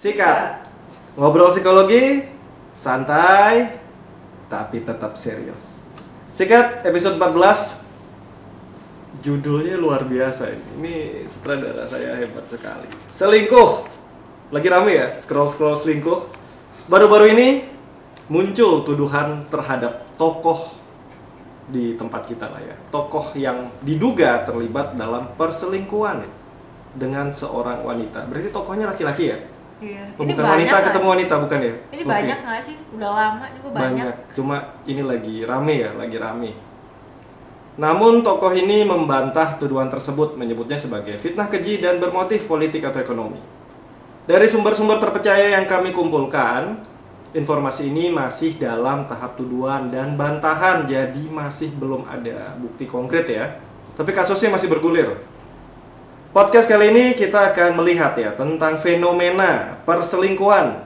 Sikat. Ngobrol psikologi, santai, tapi tetap serius. Sikat episode 14. Judulnya luar biasa ini. Ini sutradara saya hebat sekali. Selingkuh. Lagi rame ya, scroll selingkuh. Baru-baru ini muncul tuduhan terhadap tokoh di tempat kita lah ya. Tokoh yang diduga terlibat dalam perselingkuhan dengan seorang wanita. Berarti tokohnya laki-laki ya? Iya. Oh, Ini bukan wanita ketemu sih? wanita, bukan ya? Ini Oke. banyak nggak sih? Udah lama juga banyak. Cuma ini lagi rame ya, lagi rame. Namun tokoh ini membantah tuduhan tersebut, menyebutnya sebagai fitnah keji dan bermotif politik atau ekonomi. Dari sumber-sumber terpercaya yang kami kumpulkan, informasi ini masih dalam tahap tuduhan dan bantahan, jadi masih belum ada bukti konkret ya. Tapi kasusnya masih bergulir. Podcast kali ini kita akan melihat ya tentang fenomena perselingkuhan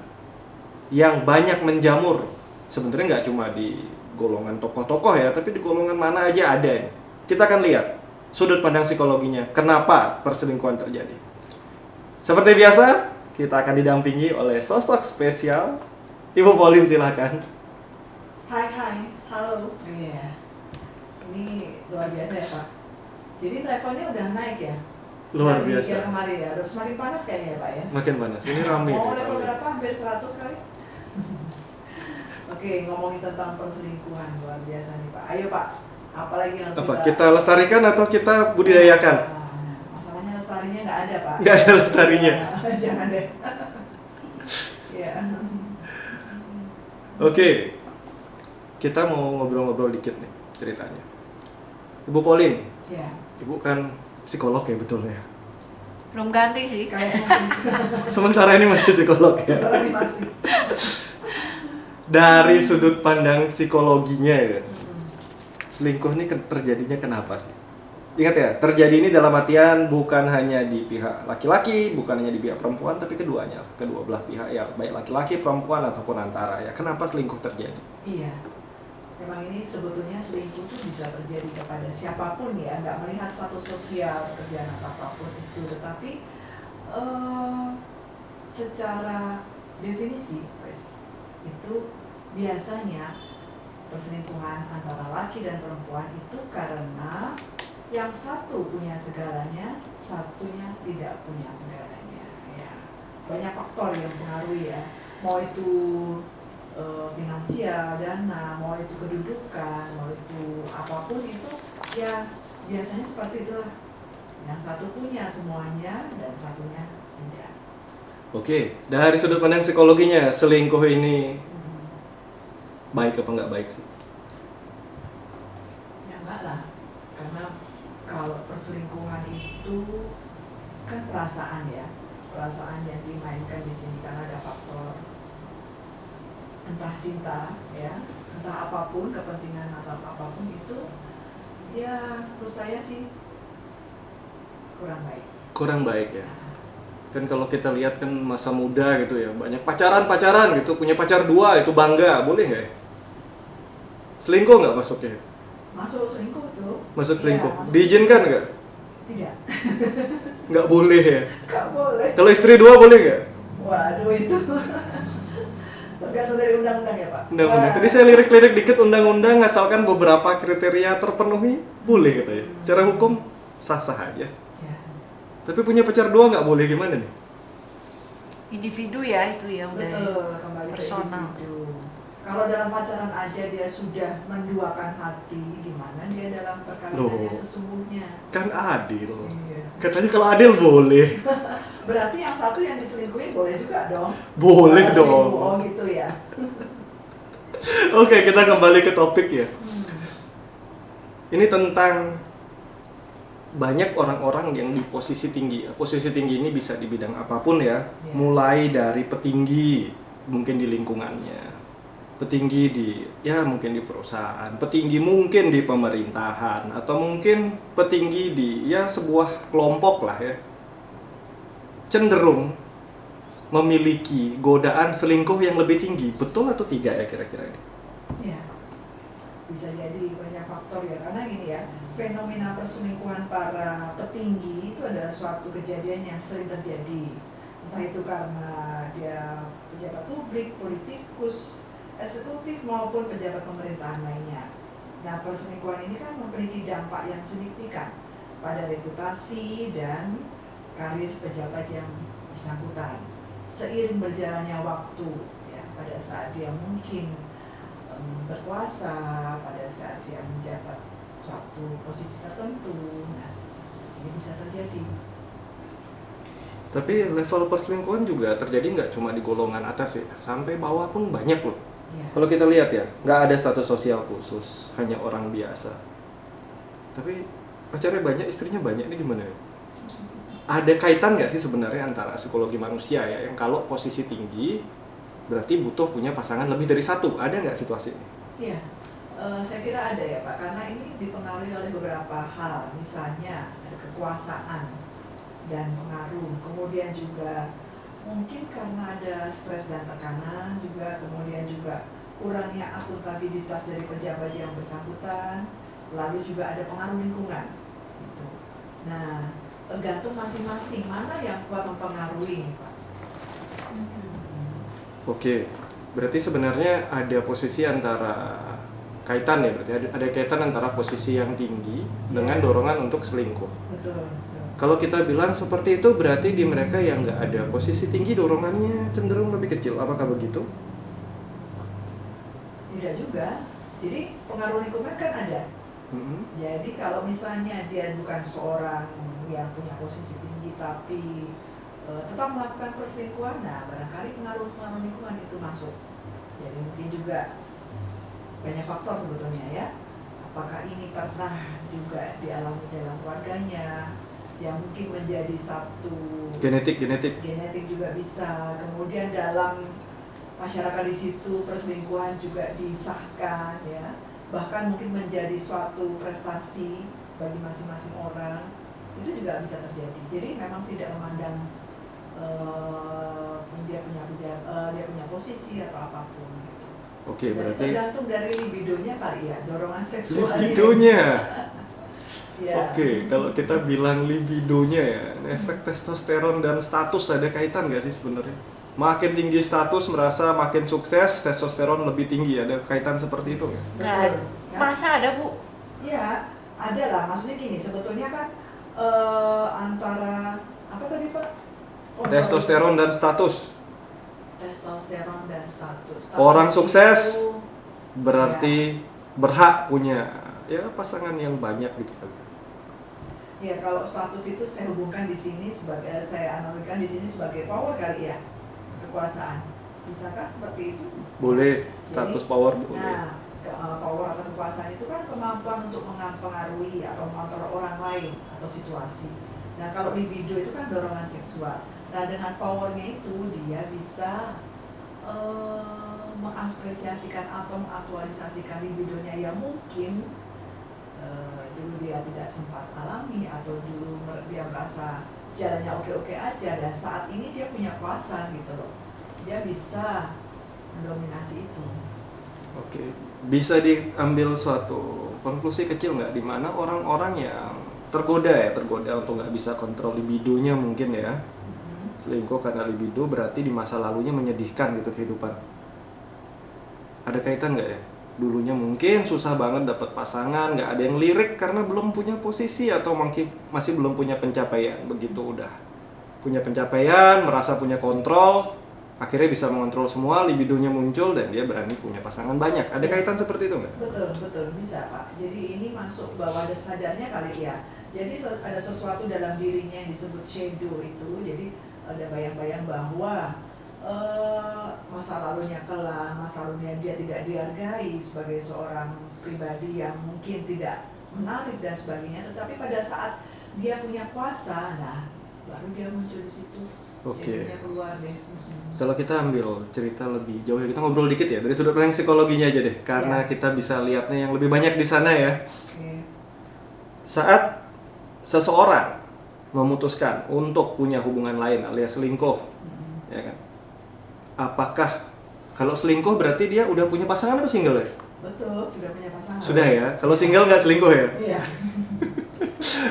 yang banyak menjamur. Sebenarnya nggak cuma di golongan tokoh-tokoh ya, tapi di golongan mana aja ada ini. Kita akan lihat sudut pandang psikologinya, kenapa perselingkuhan terjadi. Seperti biasa, kita akan didampingi oleh sosok spesial. Ibu Pauline silakan. Hai, halo. Iya. Ini luar biasa ya Pak. Jadi levelnya udah naik ya? Luar Dari biasa. yang kemarin ya, udah semakin panas kayaknya ya Pak ya? Makin panas, ini rame. Mau nih, level rame. berapa? Hampir 100 kali? Oke, ngomongin tentang perselingkuhan, luar biasa nih Pak. Ayo Pak, apalagi yang harus Apa, kita lestarikan atau kita budidayakan? Masalahnya lestarinya nggak ada Pak. Nggak ada lestarinya. Jangan deh. Iya. Oke, kita mau ngobrol-ngobrol dikit nih ceritanya. Ibu Pauline, Iya. Ibu kan psikolog ya, betul ya? Belum ganti sih. Kayaknya Sementara ini masih psikolog ya? sebenarnya ini masih. Dari sudut pandang psikologinya ya, selingkuh ini terjadinya kenapa sih? Ingat ya, terjadi ini dalam artian bukan hanya di pihak laki-laki, bukan hanya di pihak perempuan, tapi keduanya, kedua belah pihak ya, baik laki-laki, perempuan ataupun antara ya. Kenapa selingkuh terjadi? Iya, memang ini sebetulnya selingkuh itu bisa terjadi kepada siapapun ya, nggak melihat status sosial, pekerjaan atau apapun itu, tetapi secara definisi, itu biasanya perselingkuhan antara laki dan perempuan itu karena yang satu punya segalanya, satunya tidak punya segalanya. Ya, banyak faktor yang mempengaruhi ya, mau itu finansial, dana, mau itu kedudukan, mau itu apapun itu, ya biasanya seperti itulah. Yang satu punya semuanya dan satunya tidak. Oke, dari sudut pandang psikologinya, selingkuh ini baik apa nggak baik sih? Ya enggak lah, karena kalau perselingkuhan itu kan perasaan ya, perasaan yang dimainkan di sini karena ada faktor entah cinta ya, entah apapun, kepentingan atau apapun itu, ya menurut saya sih kurang baik. Kurang baik ya. Kan kalau kita lihat kan masa muda gitu ya, banyak pacaran gitu, punya pacar 2 itu bangga, boleh nggak ya? Selingkuh nggak masuknya? Masuk selingkuh tuh. Masuk Iya, selingkuh. masuk. Diizinkan nggak? Tidak. Nggak boleh ya. Nggak boleh. Kalau istri 2 boleh nggak? Waduh itu. Tergantung dari undang-undang ya Pak. Undang-undang. Tadi saya lirik-lirik dikit undang-undang, asalkan beberapa kriteria terpenuhi, boleh katanya. Secara hukum sah-sah aja. Ya. Tapi punya pacar 2 nggak boleh, gimana nih? Individu ya itu ya udah. Betul, kembali personal. ke individu. Kalau dalam pacaran aja dia sudah menduakan hati, gimana dia dalam perkawinannya Loh. sesungguhnya? Kan adil. Iya. Katanya kalau adil boleh. Berarti yang satu yang diselingkuhin boleh juga dong? Boleh Kalau dong. selingkuh, oh gitu ya. Oke, kita kembali ke topik ya. Ini tentang banyak orang-orang yang di posisi tinggi. Posisi tinggi ini bisa di bidang apapun ya. Iya. Mulai dari petinggi, mungkin di lingkungannya. Petinggi di, ya mungkin di perusahaan. Petinggi mungkin di pemerintahan. Atau mungkin petinggi di, ya sebuah kelompok lah ya. Cenderung memiliki godaan selingkuh yang lebih tinggi. Betul atau tidak ya kira-kira ini? Ya, bisa jadi banyak faktor ya, karena gini ya, fenomena perselingkuhan para petinggi itu adalah suatu kejadian yang sering terjadi. Entah itu karena dia pejabat publik, politikus, eksekutif maupun pejabat pemerintahan lainnya. Nah, perselingkuhan ini kan memiliki dampak yang signifikan pada reputasi dan karir pejabat yang bersangkutan. Seiring berjalannya waktu, ya, pada saat dia mungkin berkuasa, pada saat dia menjabat suatu posisi tertentu, nah ini bisa terjadi. Tapi level perselingkuhan juga terjadi nggak cuma di golongan atas ya, sampai bawah pun banyak loh. Ya. Kalau kita lihat ya, nggak ada status sosial khusus, hanya orang biasa. Tapi pacarnya banyak, istrinya banyak, ini gimana ya? Ada kaitan nggak sih sebenarnya antara psikologi manusia ya, yang kalau posisi tinggi berarti butuh punya pasangan lebih dari satu? Ada nggak situasi ini? Iya, saya kira ada ya Pak, karena ini dipengaruhi oleh beberapa hal, misalnya ada kekuasaan dan pengaruh, kemudian juga mungkin karena ada stres dan tekanan juga, kemudian juga kurangnya akuntabilitas dari pejabat yang bersangkutan, lalu juga ada pengaruh lingkungan. Gitu. Nah, tergantung masing-masing mana yang kuat mempengaruhi nih Pak. Oke, berarti sebenarnya ada posisi antara kaitan ya, berarti ada kaitan antara posisi yang tinggi dengan dorongan untuk selingkuh. Betul, betul. Kalau kita bilang seperti itu berarti di mereka yang nggak ada posisi tinggi dorongannya cenderung lebih kecil, apakah begitu? Tidak juga. Jadi pengaruh lingkungan kan ada. Jadi kalau misalnya dia bukan seorang yang punya posisi tinggi tapi tetap melakukan perselingkuhan, nah barangkali pengaruh lingkungan itu masuk. Jadi mungkin juga banyak faktor sebetulnya ya. Apakah ini pernah juga dialami dalam keluarganya, yang mungkin menjadi satu Genetik. juga bisa. Kemudian dalam masyarakat di situ perselingkuhan juga disahkan ya. Bahkan mungkin menjadi suatu prestasi bagi masing-masing orang, itu juga bisa terjadi. Jadi memang tidak memandang dia punya posisi atau apapun gitu. Oke, Dan berarti tergantung dari libidonya kali ya, dorongan seksual. libidonya. Ya. Oke, kalau kita bilang libidonya ya, efek testosteron dan status ada kaitan nggak sih sebenarnya? Makin tinggi status merasa makin sukses, testosteron lebih tinggi, ada kaitan seperti itu nggak? Nggak, Betul. masa ada Bu? Ya, ada lah. Maksudnya gini, sebetulnya kan antara apa tadi Pak? Testosteron dan status. Testosteron dan status. Orang Status sukses itu, berarti berhak punya ya pasangan yang banyak gitu kan. ya kalau status itu saya hubungkan di sini sebagai, saya analogikan di sini sebagai power kali ya, kekuasaan. Bisakah seperti itu? Boleh, status Jadi, power boleh. Nah, power atau kekuasaan itu kan kemampuan untuk mempengaruhi atau mengontrol orang lain atau situasi. Nah, kalau libido itu kan dorongan seksual. Nah, dengan powernya itu dia bisa mengapresiasikan atau mengaktualisasikan libidonya yang mungkin dulu dia tidak sempat alami, atau dulu dia merasa jalannya oke-oke aja, dan saat ini dia punya kuasa gitu loh. Dia bisa mendominasi itu. Oke, bisa diambil suatu konklusi kecil nggak di mana orang-orang yang tergoda untuk nggak bisa kontrol libidonya mungkin ya, selingkuh karena libido berarti di masa lalunya menyedihkan gitu kehidupan. Ada kaitan nggak ya? Dulunya mungkin susah banget dapat pasangan, nggak ada yang lirik karena belum punya posisi atau mungkin masih belum punya pencapaian. Begitu udah punya pencapaian, merasa punya kontrol, akhirnya bisa mengontrol semua, libidonya muncul dan dia berani punya pasangan banyak. Ada kaitan seperti itu nggak? Betul, bisa Pak. Jadi ini masuk bawah sadarnya kali ya. Jadi ada sesuatu dalam dirinya yang disebut shadow itu. Jadi ada bayang-bayang bahwa masa lalunya kelam, masa lalunya dia tidak dihargai sebagai seorang pribadi yang mungkin tidak menarik dan sebagainya. Tetapi pada saat dia punya kuasa, nah baru dia muncul di situ. Oke. Shadownya keluar deh. Kalau kita ambil cerita lebih jauh ya, kita ngobrol dikit ya dari sudut pandang psikologinya aja deh, karena Ya. kita bisa lihatnya yang lebih banyak di sana ya. Oke. Saat seseorang memutuskan untuk punya hubungan lain alias selingkuh, ya kan? Apakah kalau selingkuh berarti dia udah punya pasangan atau single ya? Betul, sudah punya pasangan. Sudah ya. Kalau single nggak selingkuh ya? Iya.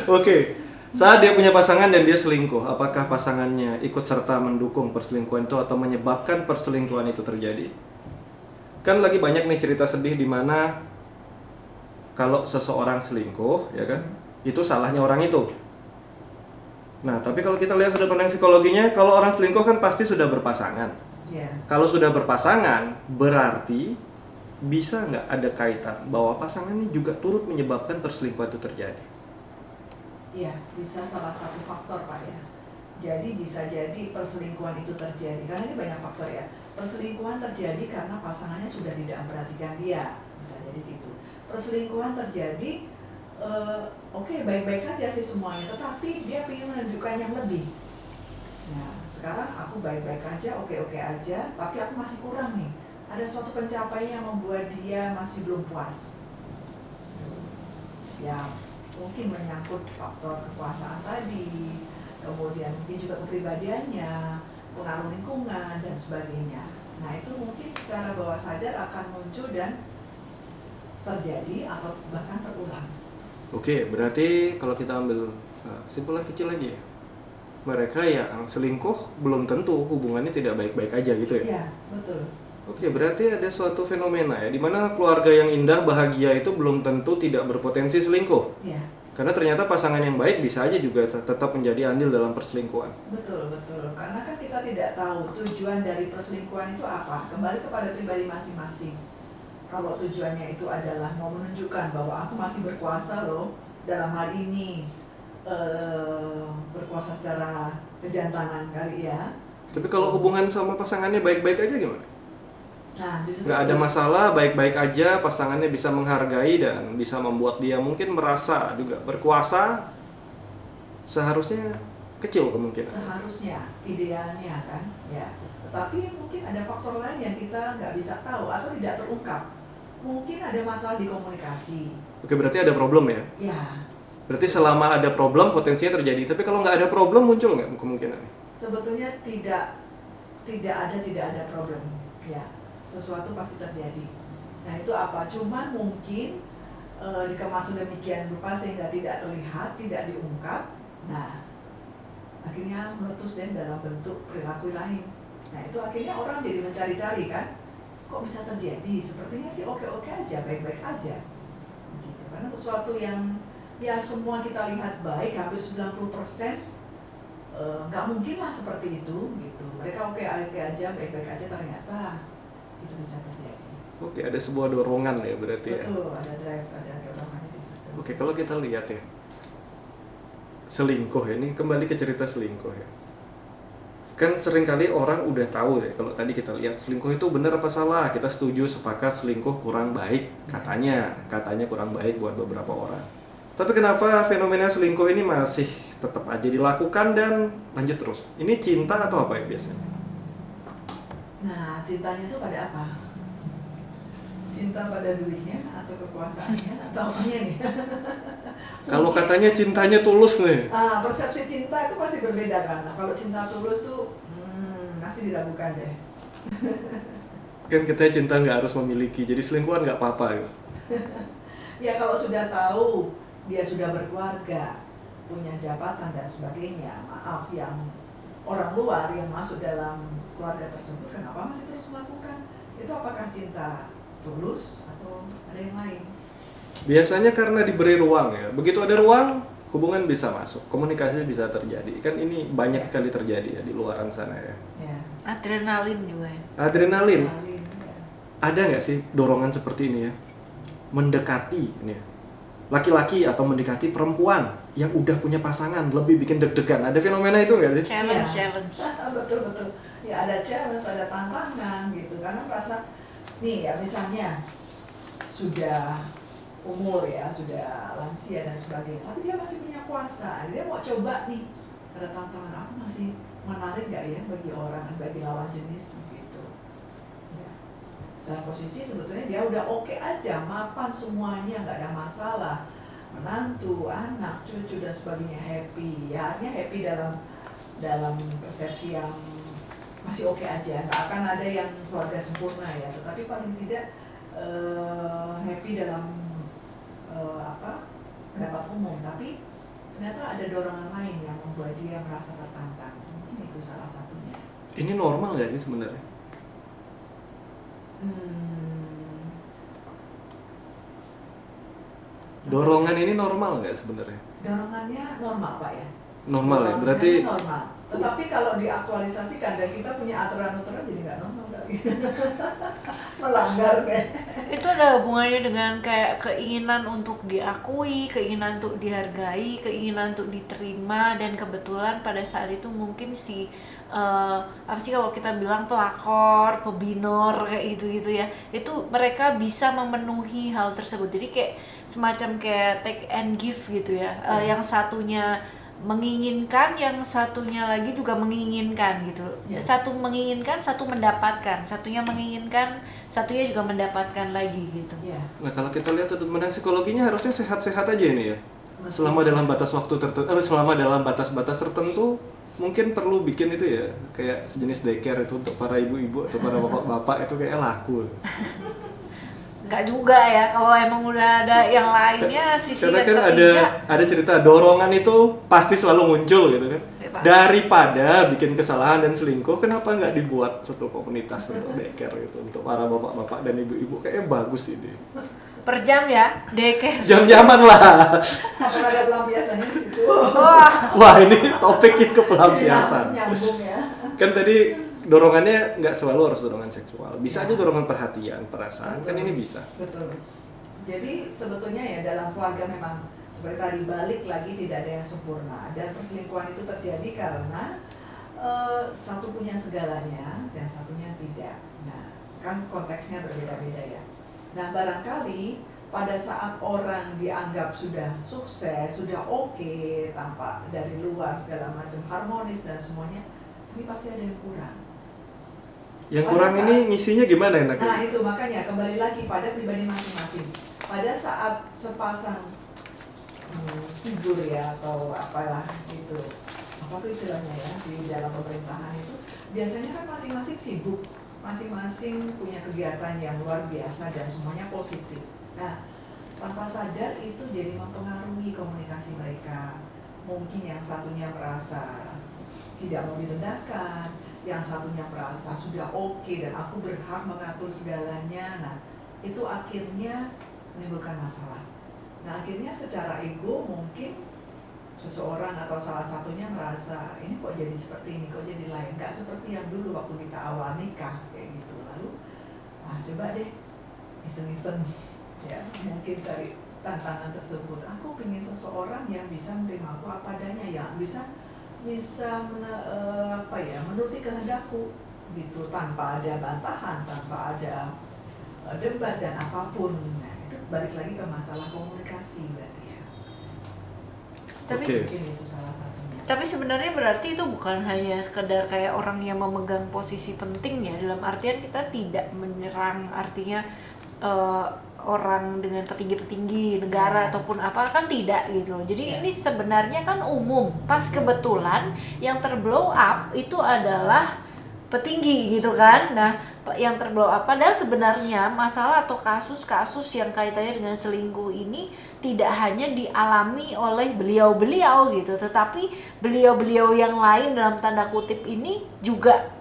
Oke. Saat dia punya pasangan dan dia selingkuh, apakah pasangannya ikut serta mendukung perselingkuhan itu atau menyebabkan perselingkuhan itu terjadi? Kan lagi banyak nih cerita sedih di mana kalau seseorang selingkuh, ya kan, itu salahnya orang itu. Nah, tapi kalau kita lihat sudut pandang psikologinya, kalau orang selingkuh kan pasti sudah berpasangan. Ya, Kalau sudah berpasangan, berarti bisa nggak ada kaitan bahwa pasangannya juga turut menyebabkan perselingkuhan itu terjadi? iya, bisa salah satu faktor Pak ya. Jadi bisa jadi perselingkuhan itu terjadi, karena ini banyak faktor ya. Perselingkuhan terjadi karena pasangannya sudah tidak memperhatikan dia, bisa jadi gitu. Perselingkuhan terjadi, oke, baik-baik saja sih semuanya, tetapi dia ingin menunjukkan yang lebih. Nah, sekarang aku baik-baik aja, oke-oke aja, tapi aku masih kurang nih. Ada suatu pencapaian yang membuat dia masih belum puas. Ya, mungkin menyangkut faktor kekuasaan tadi, kemudian mungkin juga kepribadiannya, pengaruh lingkungan, dan sebagainya. Nah, itu mungkin secara bawah sadar akan muncul dan terjadi atau bahkan terulang. Oke, berarti kalau kita ambil kesimpulan kecil lagi ya, mereka yang selingkuh belum tentu hubungannya tidak baik-baik aja gitu ya? Iya, betul. Oke, berarti ada suatu fenomena ya, di mana keluarga yang indah, bahagia itu belum tentu tidak berpotensi selingkuh. Iya, Karena ternyata pasangan yang baik bisa aja juga tetap menjadi andil dalam perselingkuhan. betul, betul. Karena kan kita tidak tahu tujuan dari perselingkuhan itu apa. Kembali kepada pribadi masing-masing. Kalau tujuannya itu adalah mau menunjukkan bahwa aku masih berkuasa loh dalam hal ini, berkuasa secara kejantanan kali ya. Tapi kalau hubungan sama pasangannya baik-baik aja gimana? Nah, di situ Nggak ada masalah, baik-baik aja, pasangannya bisa menghargai dan bisa membuat dia mungkin merasa juga berkuasa, seharusnya kecil kemungkinan. seharusnya, idealnya kan, ya. Tetapi mungkin ada faktor lain yang kita nggak bisa tahu atau tidak terungkap. Mungkin ada masalah di komunikasi. Oke, berarti ada problem ya? Ya, Berarti selama ada problem potensinya terjadi, tapi kalau nggak ada problem muncul nggak kemungkinan? sebetulnya tidak ada problem. Ya, sesuatu pasti terjadi. Nah, itu apa? Cuman mungkin dikemas sedemikian rupa sehingga tidak terlihat, tidak diungkap. Nah, akhirnya meletus dan dalam bentuk perilaku lain. Nah, itu akhirnya orang jadi mencari-cari kan, kok bisa terjadi? Sepertinya sih oke-oke aja, baik-baik aja. Gitu. Karena sesuatu yang ya semua kita lihat baik, hampir 90%, nggak mungkin lah seperti itu gitu. Mereka oke-oke aja, baik-baik aja, ternyata itu bisa terjadi. Oke, ada sebuah dorongan ya berarti ya. Betul, ada drive, ada dorongannya di situ. Oke, kalau kita lihat ya, selingkuh ya, ini kembali ke cerita selingkuh ya. Kan seringkali orang udah tahu ya, kalau tadi kita lihat selingkuh itu benar apa salah, kita setuju sepakat selingkuh kurang baik, katanya kurang baik buat beberapa orang. Tapi kenapa fenomena selingkuh ini masih tetap aja dilakukan dan lanjut terus? Ini cinta atau apa ya biasanya? Nah, cintanya itu pada apa? Cinta pada duitnya atau kekuasaannya atau apanya nih? Kalau katanya cintanya tulus nih. Persepsi cinta itu pasti berbeda kan. Nah, kalau cinta tulus tuh masih diragukan deh. Kan katanya cinta nggak harus memiliki, jadi selingkuhan nggak apa-apa gitu. Ya kalau sudah tahu dia sudah berkeluarga, punya jabatan dan sebagainya, maaf, yang orang luar yang masuk dalam keluarga tersebut, kenapa masih terus melakukan? Itu apakah cinta tulus atau ada yang lain? Biasanya karena diberi ruang ya. Begitu ada ruang, hubungan bisa masuk, komunikasi bisa terjadi. Kan ini banyak sekali terjadi ya di luaran sana ya. Ya. Adrenalin juga ya. Adrenalin, Ya. ada nggak sih dorongan seperti ini ya? Mendekati ini ya. Laki-laki atau mendekati perempuan yang udah punya pasangan lebih bikin deg-degan. Ada fenomena itu nggak sih? Challenge, Ya. challenge. Betul. Ya ada challenge, ada tantangan gitu. Karena merasa, nih ya misalnya sudah umur ya, sudah lansia dan sebagainya, tapi dia masih punya kuasa, dia mau coba nih, ada tantangan, aku masih menarik gak ya bagi orang, bagi lawan jenis gitu ya. Dalam posisi sebetulnya dia udah oke aja, mapan semuanya, nggak ada masalah, menantu, anak, cucu dan sebagainya, happy ya, artinya happy dalam persepsi yang masih oke aja, nggak akan ada yang keluarga sempurna ya, tetapi paling tidak happy dalam pendapat umum. Tapi ternyata ada dorongan lain yang membuat dia merasa tertantang. Mungkin itu salah satunya. Ini normal nggak sih sebenarnya? Dorongan ini normal nggak sebenarnya? Dorongannya normal Pak ya? Normal ya, berarti normal. Tetapi kalau diaktualisasikan dan kita punya aturan-aturan jadi nggak normal lagi. Melanggar kayak. Itu ada hubungannya dengan kayak keinginan untuk diakui, keinginan untuk dihargai, keinginan untuk diterima, dan kebetulan pada saat itu mungkin si apa sih kalau kita bilang pelakor, pebinor kayak gitu ya, itu mereka bisa memenuhi hal tersebut. Jadi kayak semacam kayak take and give gitu ya. Yang satunya menginginkan, yang satunya lagi juga menginginkan gitu. Satu menginginkan, satu mendapatkan, satunya menginginkan, satunya juga mendapatkan lagi gitu. nah kalau kita lihat sudut pandang psikologinya harusnya sehat-sehat aja ini ya. Selama dalam batas waktu tertentu, selama dalam batas-batas tertentu, mungkin perlu bikin itu ya, kayak sejenis daycare itu untuk para ibu-ibu atau para bapak-bapak itu kayak laku. Enggak juga ya, kalau emang udah ada yang lainnya, sisi Karena yang kan ketiga ada cerita dorongan itu pasti selalu muncul gitu kan. Bebas. Daripada bikin kesalahan dan selingkuh, kenapa nggak dibuat satu komunitas untuk daycare gitu untuk para bapak-bapak dan ibu-ibu? Kayaknya bagus ini. per jam ya, daycare. Jam-jaman lah. Akan ada pelampiasannya di situ. Wah ini topiknya ke pelampiasan. Nyambung ya. Kan tadi dorongannya nggak selalu harus dorongan seksual, bisa aja dorongan perhatian, perasaan. Betul. Kan ini bisa. Betul. Jadi sebetulnya ya dalam keluarga memang seperti tadi, balik lagi tidak ada yang sempurna, dan perselingkuhan itu terjadi karena satu punya segalanya, yang satunya tidak. Nah, kan konteksnya berbeda-beda ya. Nah, barangkali pada saat orang dianggap sudah sukses, sudah oke, tampak dari luar segala macam harmonis dan semuanya, ini pasti ada yang kurang. Yang kurang ini ngisinya gimana enaknya? Nah itu makanya kembali lagi pada pribadi masing-masing. Pada saat sepasang figur ya atau apalah itu, apa tuh istilahnya ya, di dalam pemerintahan itu biasanya kan masing-masing sibuk, masing-masing punya kegiatan yang luar biasa dan semuanya positif. Nah, tanpa sadar itu jadi mempengaruhi komunikasi mereka. Mungkin yang satunya merasa tidak mau direndahkan, yang satunya merasa sudah oke dan aku berhak mengatur segalanya. Nah, itu akhirnya menimbulkan masalah. Nah, akhirnya secara ego mungkin seseorang atau salah satunya merasa ini kok jadi seperti ini, kok jadi lain, nggak seperti yang dulu waktu kita awal nikah kayak gitu. Lalu, coba deh iseng-iseng ya, mungkin cari tantangan tersebut. Aku pengen seseorang yang bisa menerima aku apa adanya, yang bisa menuruti kehendakku gitu, tanpa ada bantahan, tanpa ada debat dan apapun. Nah, itu balik lagi ke masalah komunikasi berarti ya. Tapi mungkin itu salah satunya. Tapi sebenarnya berarti itu bukan hanya sekedar kayak orang yang memegang posisi penting ya, dalam artian kita tidak menyerang artinya orang dengan petinggi-petinggi negara ataupun apa, kan tidak gitu loh. Jadi ini sebenarnya kan umum. Pas kebetulan yang terblow up itu adalah petinggi gitu kan. Nah, yang terblow up padahal sebenarnya masalah atau kasus-kasus yang kaitannya dengan selingkuh ini tidak hanya dialami oleh beliau-beliau gitu, tetapi beliau-beliau yang lain dalam tanda kutip ini juga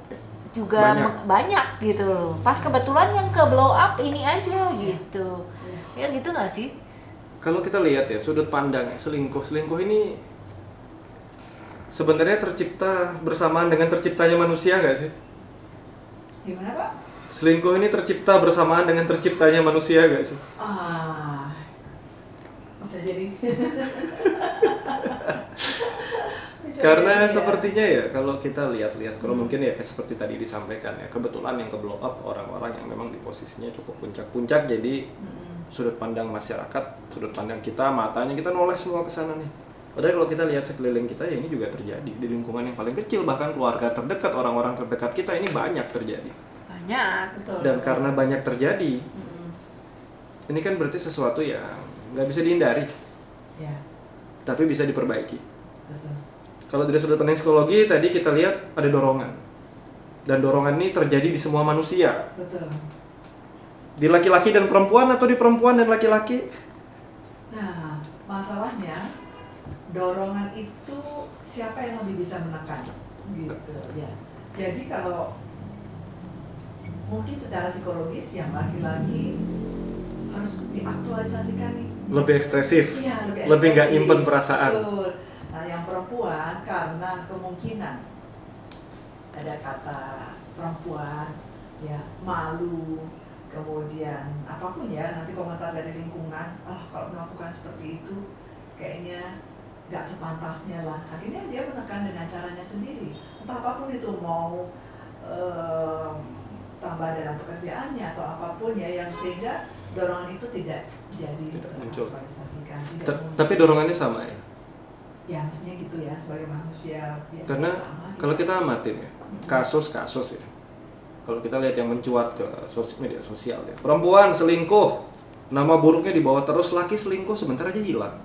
banyak gitu loh. Pas kebetulan yang ke blow up ini aja gitu. Ya gitu nggak sih? Kalau kita lihat ya sudut pandang selingkuh ini sebenarnya tercipta bersamaan dengan terciptanya manusia nggak sih? Gimana Pak? Selingkuh ini tercipta bersamaan dengan terciptanya manusia nggak sih? Bisa jadi. Karena sepertinya ya kalau kita lihat kalau mungkin ya seperti tadi disampaikan ya, kebetulan yang ke blow up orang-orang yang memang di posisinya cukup puncak-puncak, jadi sudut pandang masyarakat, sudut pandang kita, matanya kita noleh semua ke sana nih. Padahal kalau kita lihat sekeliling kita ya ini juga terjadi di lingkungan yang paling kecil, bahkan keluarga terdekat, orang-orang terdekat kita ini banyak terjadi. Banyak. Dan karena banyak terjadi, ini kan berarti sesuatu yang nggak bisa dihindari, tapi bisa diperbaiki. Betul. Kalau dari sudut pandang psikologi tadi kita lihat ada dorongan, dan dorongan ini terjadi di semua manusia. Betul. Di laki-laki dan perempuan atau di perempuan dan laki-laki? Nah, masalahnya dorongan itu siapa yang lebih bisa menekan gitu ya. Jadi kalau mungkin secara psikologis yang laki-laki harus diaktualisasikan nih. Lebih ekspresif, Iya, lebih nggak ekspresif. nyimpen perasaan. Betul. Nah, yang perempuan karena kemungkinan ada kata perempuan ya malu, kemudian apapun ya nanti komentar dari lingkungan, kalau melakukan seperti itu kayaknya nggak sepantasnya lah. Akhirnya dia menekan dengan caranya sendiri. Entah apapun itu, mau tambah dalam pekerjaannya atau apapun ya, yang sehingga dorongan itu tidak jadi muncul. terrealisasikan. Tapi dorongannya sama ya? Ya mestinya gitu ya, sebagai manusia biasa. Karena sama, kalau gitu. kita amatin ya, kasus-kasus ya, kalau kita lihat yang mencuat ke media sosial ya, perempuan selingkuh, nama buruknya dibawa terus, laki selingkuh sebentar aja hilang.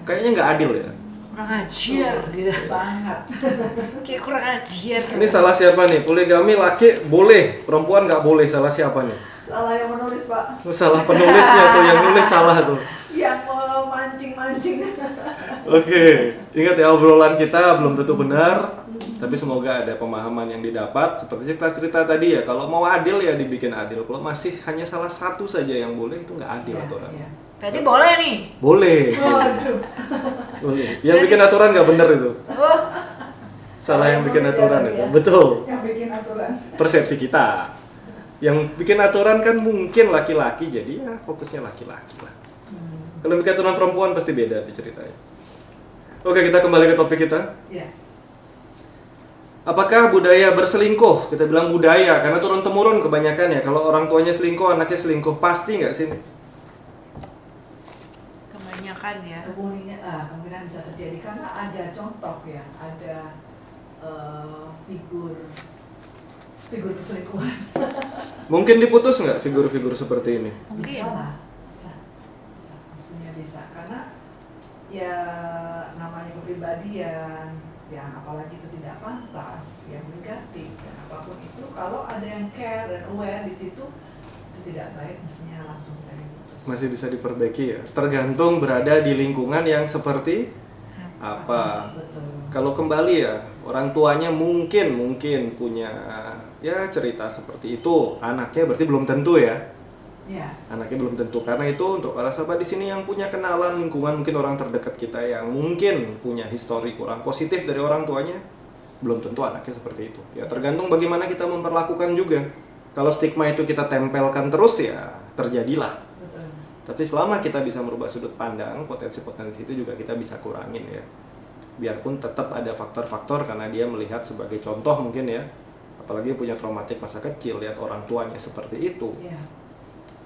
Kayaknya nggak adil ya. Kurang ajar gitu. Sangat. Kayak kurang ajar. Ini salah siapa nih? Poligami laki boleh, perempuan nggak boleh. Salah siapa nih? Salah yang menulis, Pak. Salah penulisnya tuh, yang nulis salah tuh. Yang memancing-mancing. Oke, ingat ya, obrolan kita belum tentu benar, tapi semoga ada pemahaman yang didapat. Seperti cerita tadi ya, kalau mau adil ya dibikin adil. Kalau masih hanya salah satu saja yang boleh, itu nggak adil aturan. Ya. Berarti boleh nih. Boleh. Waduh. Boleh. Yang bikin aturan nggak bener itu. Oh, Salah yang bikin nulis ya aturan tadi itu. ya. Betul. Yang bikin aturan. Persepsi kita. Yang bikin aturan kan mungkin laki-laki, jadi ya fokusnya laki-laki lah. Kalau bikin aturan perempuan pasti beda di ceritanya. Oke, kita kembali ke topik kita. Ya. Apakah budaya berselingkuh? Kita bilang budaya karena turun-temurun kebanyakan ya. Kalau orang tuanya selingkuh, anaknya selingkuh, pasti nggak sih? kebanyakan ya. Kemungkinan bisa terjadi karena ada contoh ya, ada figur perselingkuhan. Mungkin diputus nggak figur-figur seperti ini? Mungkin. Bisa lah, bisa, pastinya bisa. Karena ya namanya kepribadian, yang apalagi itu tidak pantas, yang negatif, dan apapun itu, kalau ada yang care dan aware di situ, itu tidak baik, mestinya langsung bisa diputus. Masih bisa diperbaiki ya. Tergantung berada di lingkungan yang seperti apa. Betul. Kalau kembali ya, orang tuanya mungkin punya ya cerita seperti itu. Anaknya berarti belum tentu ya. Ya. Anaknya belum tentu. Karena itu untuk para sahabat di sini yang punya kenalan lingkungan, mungkin orang terdekat kita yang mungkin punya histori kurang positif dari orang tuanya, belum tentu anaknya seperti itu. Ya tergantung bagaimana kita memperlakukan juga. Kalau stigma itu kita tempelkan terus ya terjadilah. Betul. Tapi selama kita bisa merubah sudut pandang, potensi-potensi itu juga kita bisa kurangin ya. Biarpun tetap ada faktor-faktor karena dia melihat sebagai contoh mungkin ya. Apalagi punya traumatik masa kecil, lihat orang tuanya seperti itu. Ya.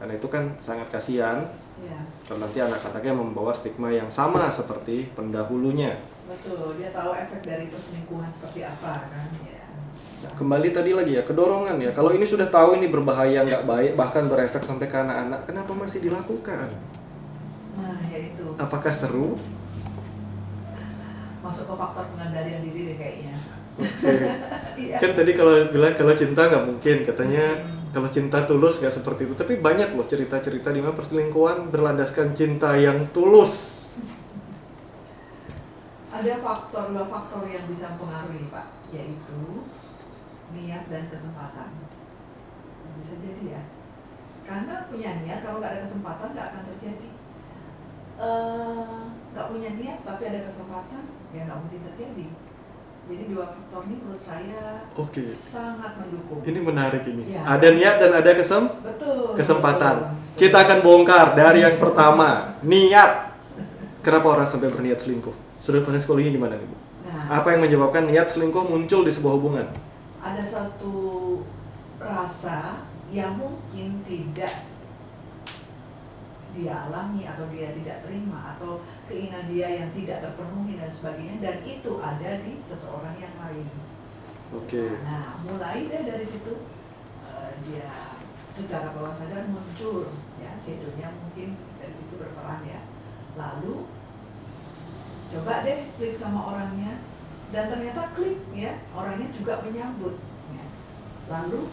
Karena itu kan sangat kasihan. Ya. Kalau nanti anak-anaknya membawa stigma yang sama seperti pendahulunya. Betul, dia tahu efek dari perselingkuhan seperti apa kan ya. Nah, kembali tadi lagi ya, kedorongan ya. Kalau ini sudah tahu ini berbahaya, nggak baik, bahkan berefek sampai ke anak-anak, kenapa masih dilakukan? Nah, ya itu. Apakah seru? Masuk ke faktor pengendalian diri deh kayaknya. Iya. Kan tadi kalau bilang kalau cinta nggak mungkin, katanya kalau cinta tulus nggak seperti itu. Tapi banyak loh cerita-cerita di mana perselingkuhan berlandaskan cinta yang tulus. Ada dua faktor yang bisa mempengaruhi, Pak, yaitu niat dan kesempatan. Bisa jadi ya. Karena punya niat, kalau nggak ada kesempatan nggak akan terjadi. Nggak punya niat tapi ada kesempatan, ya nggak mungkin terjadi. Jadi dua faktor ini menurut saya sangat mendukung. Ini menarik ini. Ya. Ada niat dan ada kesempatan. Betul. Kita akan bongkar dari yang pertama, niat. Kenapa orang sampai berniat selingkuh? Sudut pandang psikologi gimana nih, Bu? Nah, Apa yang menyebabkan niat selingkuh muncul di sebuah hubungan? ada satu rasa yang mungkin tidak dia alami atau dia tidak terima, atau keinginan dia yang tidak terpenuhi dan sebagainya, dan itu ada di seseorang yang lain. Oke. Nah, mulai deh dari situ dia secara bawah sadar muncul ya, shadownya mungkin dari situ berperan ya. Lalu coba deh klik sama orangnya, dan ternyata klik ya, orangnya juga menyambut ya. Lalu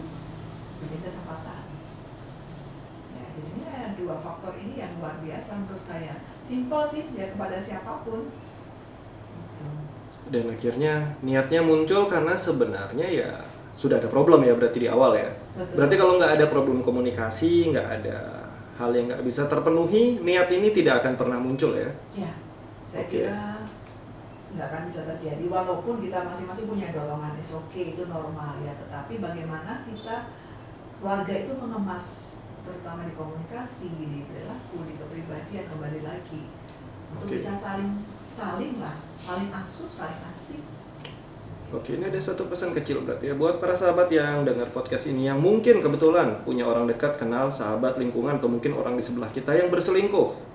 bikin kesempatan ya. Jadinya dua faktor ini yang luar biasa menurut saya. Simpel sih ya, kepada siapapun gitu. Dan akhirnya niatnya muncul karena sebenarnya ya sudah ada problem ya berarti di awal ya. Betul. Berarti kalau nggak ada problem komunikasi, nggak ada hal yang nggak bisa terpenuhi, niat ini tidak akan pernah muncul ya. Ya, saya Oke. kira nggak akan bisa terjadi walaupun kita masing-masing punya dorongan, is okay, itu normal ya, tetapi bagaimana kita warga itu mengemas terutama di komunikasi, di perilaku, di kepribadian kembali lagi untuk Oke. bisa saling asuh, saling asih. Oke, ini ada satu pesan kecil berarti ya buat para sahabat yang dengar podcast ini yang mungkin kebetulan punya orang dekat, kenal, sahabat, lingkungan, atau mungkin orang di sebelah kita yang berselingkuh.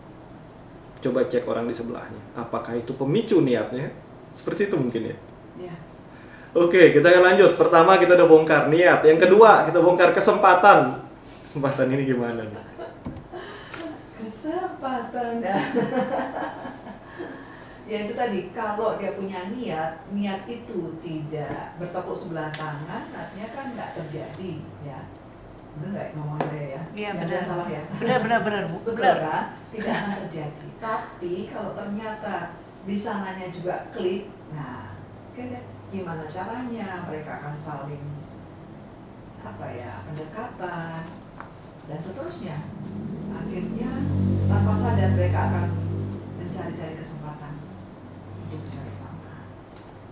Coba cek orang di sebelahnya, apakah itu pemicu niatnya? Seperti itu mungkin ya. Ya, Oke, kita akan lanjut. Pertama kita udah bongkar niat, yang kedua kita bongkar kesempatan. Kesempatan ini gimana nih? kesempatan. Ya itu tadi, kalau dia punya niat itu tidak bertepuk sebelah tangan, artinya kan nggak terjadi ya. Benar nggak ngomongnya saya ya? Iya, Yang benar. saya salah ya? Benar Bu. Betul Benar. kan? Tidak akan terjadi. Tapi kalau ternyata di sananya juga klik, nah kan gimana caranya mereka akan saling pendekatan dan seterusnya. Akhirnya tanpa sadar mereka akan mencari-cari kesempatan untuk bisa bersama.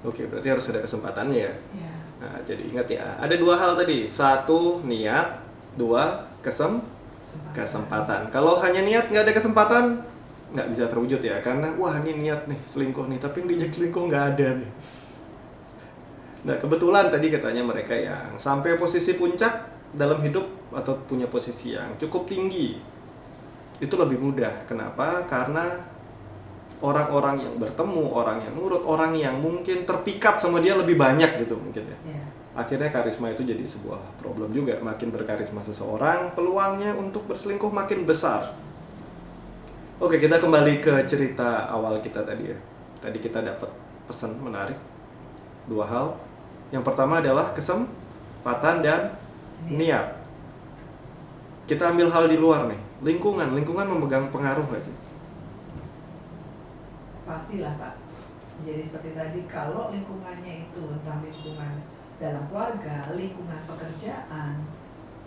Oke, berarti harus ada kesempatannya ya. Ya, Nah, jadi ingat ya, ada dua hal tadi. Satu, niat. Dua, kesempatan. Kalau hanya niat nggak ada kesempatan, nggak bisa terwujud ya. Karena wah ini niat nih selingkuh nih, tapi yang diajak selingkuh nggak ada nih. Nah kebetulan tadi katanya mereka yang sampai posisi puncak dalam hidup atau punya posisi yang cukup tinggi itu lebih mudah. Kenapa? Karena orang-orang yang bertemu, orang yang nurut, orang yang mungkin terpikat sama dia lebih banyak gitu mungkin ya. ya. Akhirnya karisma itu jadi sebuah problem juga. Makin berkarisma seseorang, peluangnya untuk berselingkuh makin besar. Oke, kita kembali ke cerita awal kita tadi ya. Tadi kita dapat pesan menarik. Dua hal. Yang pertama adalah kesempatan dan niat. Kita ambil hal di luar nih. Lingkungan memegang pengaruh nggak sih? Pastilah Pak. Jadi seperti tadi, kalau lingkungannya itu entah lingkungan dalam keluarga, lingkungan pekerjaan,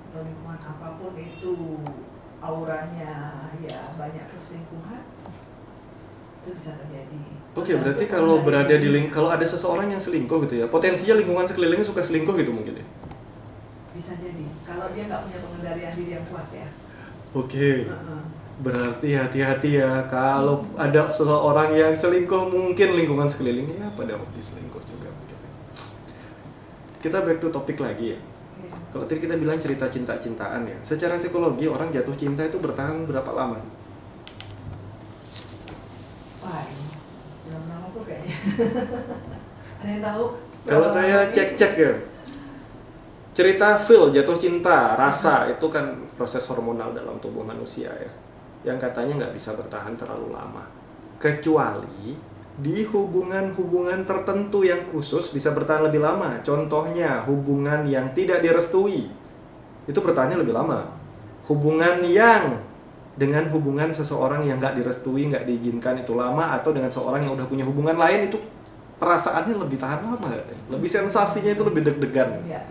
atau lingkungan apapun itu auranya ya banyak keselingkuhan, itu bisa terjadi. Oke, berarti kalau berada di kalau ada seseorang yang selingkuh gitu ya, potensinya lingkungan sekelilingnya suka selingkuh gitu mungkin ya? Bisa jadi, kalau dia nggak punya pengendalian diri yang kuat ya. Oke. Berarti hati-hati ya kalau ada seseorang yang selingkuh, mungkin lingkungan sekelilingnya pada diselingkuh juga mungkin. Kita back to topik lagi ya. Oke. Kalau tadi kita bilang cerita cinta-cintaan ya, secara psikologi orang jatuh cinta itu bertahan berapa lama sih? Wah, ini belum lama kok kayaknya. Ada yang tahu? Kalau saya cek-cek ya, cerita feel, jatuh cinta, rasa itu kan proses hormonal dalam tubuh manusia ya, yang katanya nggak bisa bertahan terlalu lama, kecuali di hubungan-hubungan tertentu yang khusus bisa bertahan lebih lama. Contohnya hubungan yang tidak direstui, itu bertahannya lebih lama. Hubungan yang dengan hubungan seseorang yang nggak direstui, nggak diizinkan itu lama, atau dengan seorang yang udah punya hubungan lain itu perasaannya lebih tahan lama katanya. Lebih sensasinya itu lebih deg-degan. Iya.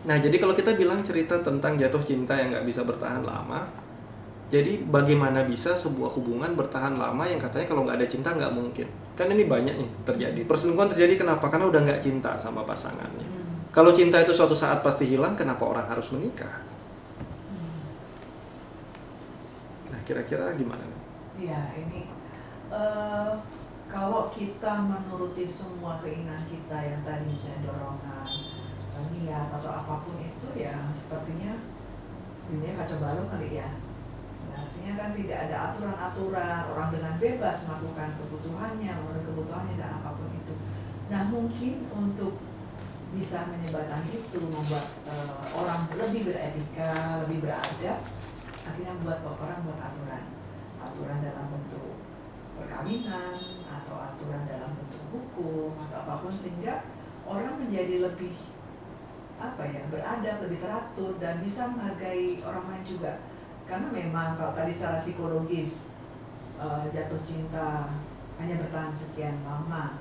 Nah, jadi kalau kita bilang cerita tentang jatuh cinta yang nggak bisa bertahan lama, jadi bagaimana bisa sebuah hubungan bertahan lama yang katanya kalau nggak ada cinta nggak mungkin? Kan ini banyak nih terjadi. Perselingkuhan terjadi kenapa? Karena udah nggak cinta sama pasangannya. Kalau cinta itu suatu saat pasti hilang, kenapa orang harus menikah? Nah, kira-kira gimana? Iya, ini kalau kita menuruti semua keinginan kita yang tadi misalnya dorongan, niat atau apapun itu ya sepertinya dunia kacau balau kali ya. Artinya kan tidak ada aturan-aturan, orang dengan bebas melakukan kebutuhannya, memenuhi kebutuhannya dan apapun itu. Nah mungkin untuk bisa menyebatkan itu, membuat orang lebih beretika, lebih beradab, akhirnya membuat orang buat aturan dalam bentuk perkawinan atau aturan dalam bentuk hukum atau apapun, sehingga orang menjadi lebih beradab, lebih teratur dan bisa menghargai orang lain juga. Karena memang kalau tadi secara psikologis jatuh cinta hanya bertahan sekian lama.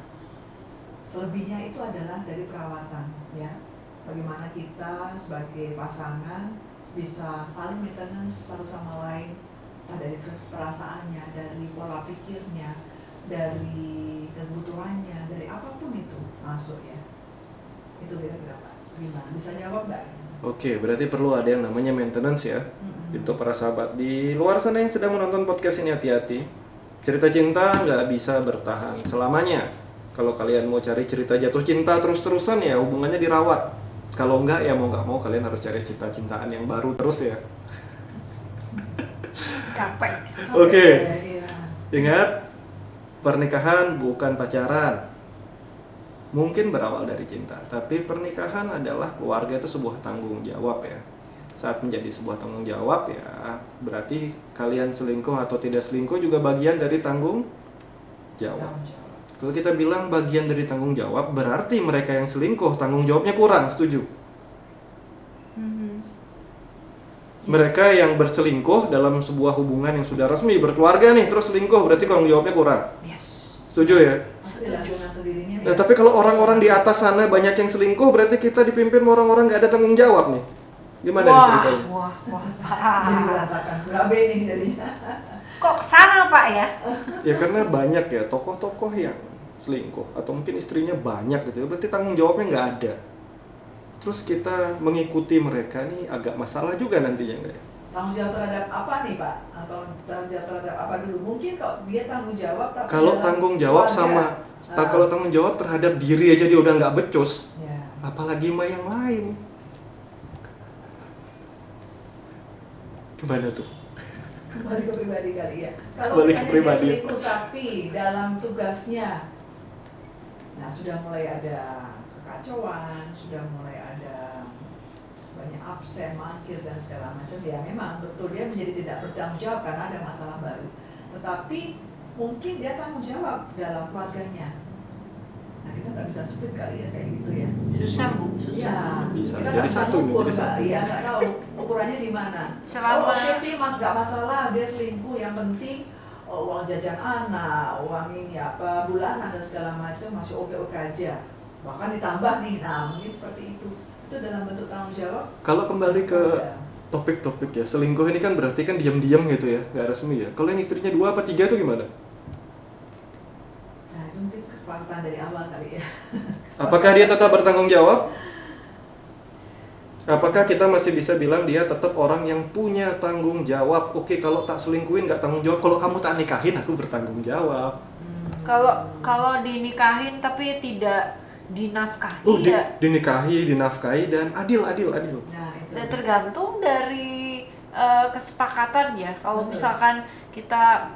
Selebihnya itu adalah dari perawatan, ya. Bagaimana kita sebagai pasangan bisa saling maintenance satu sama lain, entah dari perasaannya, dari pola pikirnya, dari kebutuhannya, dari apapun itu masuk ya. Itu kira-kira Pak. Gimana? Bisa jawab nggak? Oke, berarti perlu ada yang namanya maintenance ya. Itu para sahabat di luar sana yang sedang menonton podcast ini, hati-hati. Cerita cinta nggak bisa bertahan selamanya. Kalau kalian mau cari cerita jatuh cinta terus-terusan ya hubungannya dirawat. Kalau nggak ya mau nggak mau kalian harus cari cinta-cintaan yang baru terus ya. Capek. Oke. Iya. Ingat, pernikahan bukan pacaran. Mungkin berawal dari cinta, tapi pernikahan adalah keluarga itu sebuah tanggung jawab ya. Saat menjadi sebuah tanggung jawab ya, berarti kalian selingkuh atau tidak selingkuh juga bagian dari tanggung jawab. Kalau kita bilang bagian dari tanggung jawab, berarti mereka yang selingkuh tanggung jawabnya kurang, setuju? Mereka yang berselingkuh dalam sebuah hubungan yang sudah resmi, berkeluarga nih, terus selingkuh, berarti tanggung jawabnya kurang. Yes. Setuju ya? Nah, tapi kalau orang-orang di atas sana banyak yang selingkuh, berarti kita dipimpin orang-orang nggak ada tanggung jawab nih. Gimana nih ceritanya? Wah. Jadi berantakan, berabe nih jadinya. Kok kesana Pak ya? Ya karena banyak ya tokoh-tokoh yang selingkuh atau mungkin istrinya banyak gitu ya, berarti tanggung jawabnya nggak ada. Terus kita mengikuti mereka nih agak masalah juga nantinya nggak ya? Tanggung jawab terhadap apa nih Pak? Atau tanggung jawab terhadap apa dulu? Mungkin kalau dia tanggung jawab tapi Kalau dalam tanggung jawab keluarga. kalau tanggung jawab terhadap diri aja dia udah nggak becus, Ya. apalagi sama yang lain. Gimana tuh? Kembali ke pribadi kali ya. Kalau Kembali ke misalnya pribadi. dia selingkuh tapi dalam tugasnya, nah sudah mulai ada kekacauan, sudah mulai ada banyak absen, mangkir dan segala macam, ya memang betul dia menjadi tidak bertanggung jawab karena ada masalah baru. Tetapi mungkin dia tanggung jawab dalam keluarganya. Nah kita nggak bisa split kali ya kayak gitu ya. Susah Bu, susah. Ya, Bisa. kita Jadi nggak bisa satu nih, ngukur, jadi Mbak. satu. Iya nggak tahu ukurannya di mana. Selama- Oh, oke sih mas nggak masalah dia selingkuh, yang penting uang jajan anak, uang ini apa bulanan dan segala macam masih oke aja. Bahkan ditambah nih, nah mungkin seperti itu. Itu dalam bentuk tanggung jawab. Kalau kembali ke Ada. topik-topik ya, selingkuh ini kan berarti kan diam-diam gitu ya, nggak resmi ya. Kalau yang istrinya 2 apa 3 tuh gimana? Nah itu mungkin kesepakatan dari awal kali ya. Apakah dia tetap bertanggung jawab? Apakah kita masih bisa bilang dia tetap orang yang punya tanggung jawab? Oke, kalau tak selingkuhin nggak tanggung jawab. Kalau kamu tak nikahin, aku bertanggung jawab. Kalau dinikahin tapi tidak dinafkahi Oh, ya dinikahi dan adil. Nah itu. dan tergantung dari kesepakatan ya. Kalau Betul. misalkan kita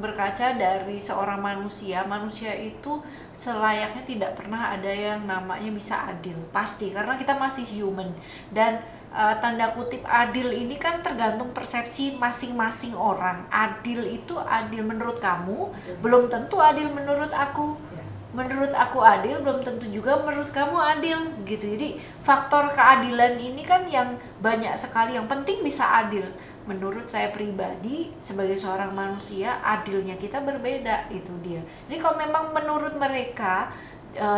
berkaca dari seorang manusia itu selayaknya tidak pernah ada yang namanya bisa adil, pasti, karena kita masih human. Dan tanda kutip adil ini kan tergantung persepsi masing-masing orang. Adil itu adil menurut kamu, belum tentu adil menurut aku. Ya. Menurut aku adil, belum tentu juga menurut kamu adil gitu. Jadi faktor keadilan ini kan yang banyak sekali, yang penting bisa adil. Menurut saya pribadi sebagai seorang manusia, adilnya kita berbeda, itu dia. Jadi kalau memang menurut mereka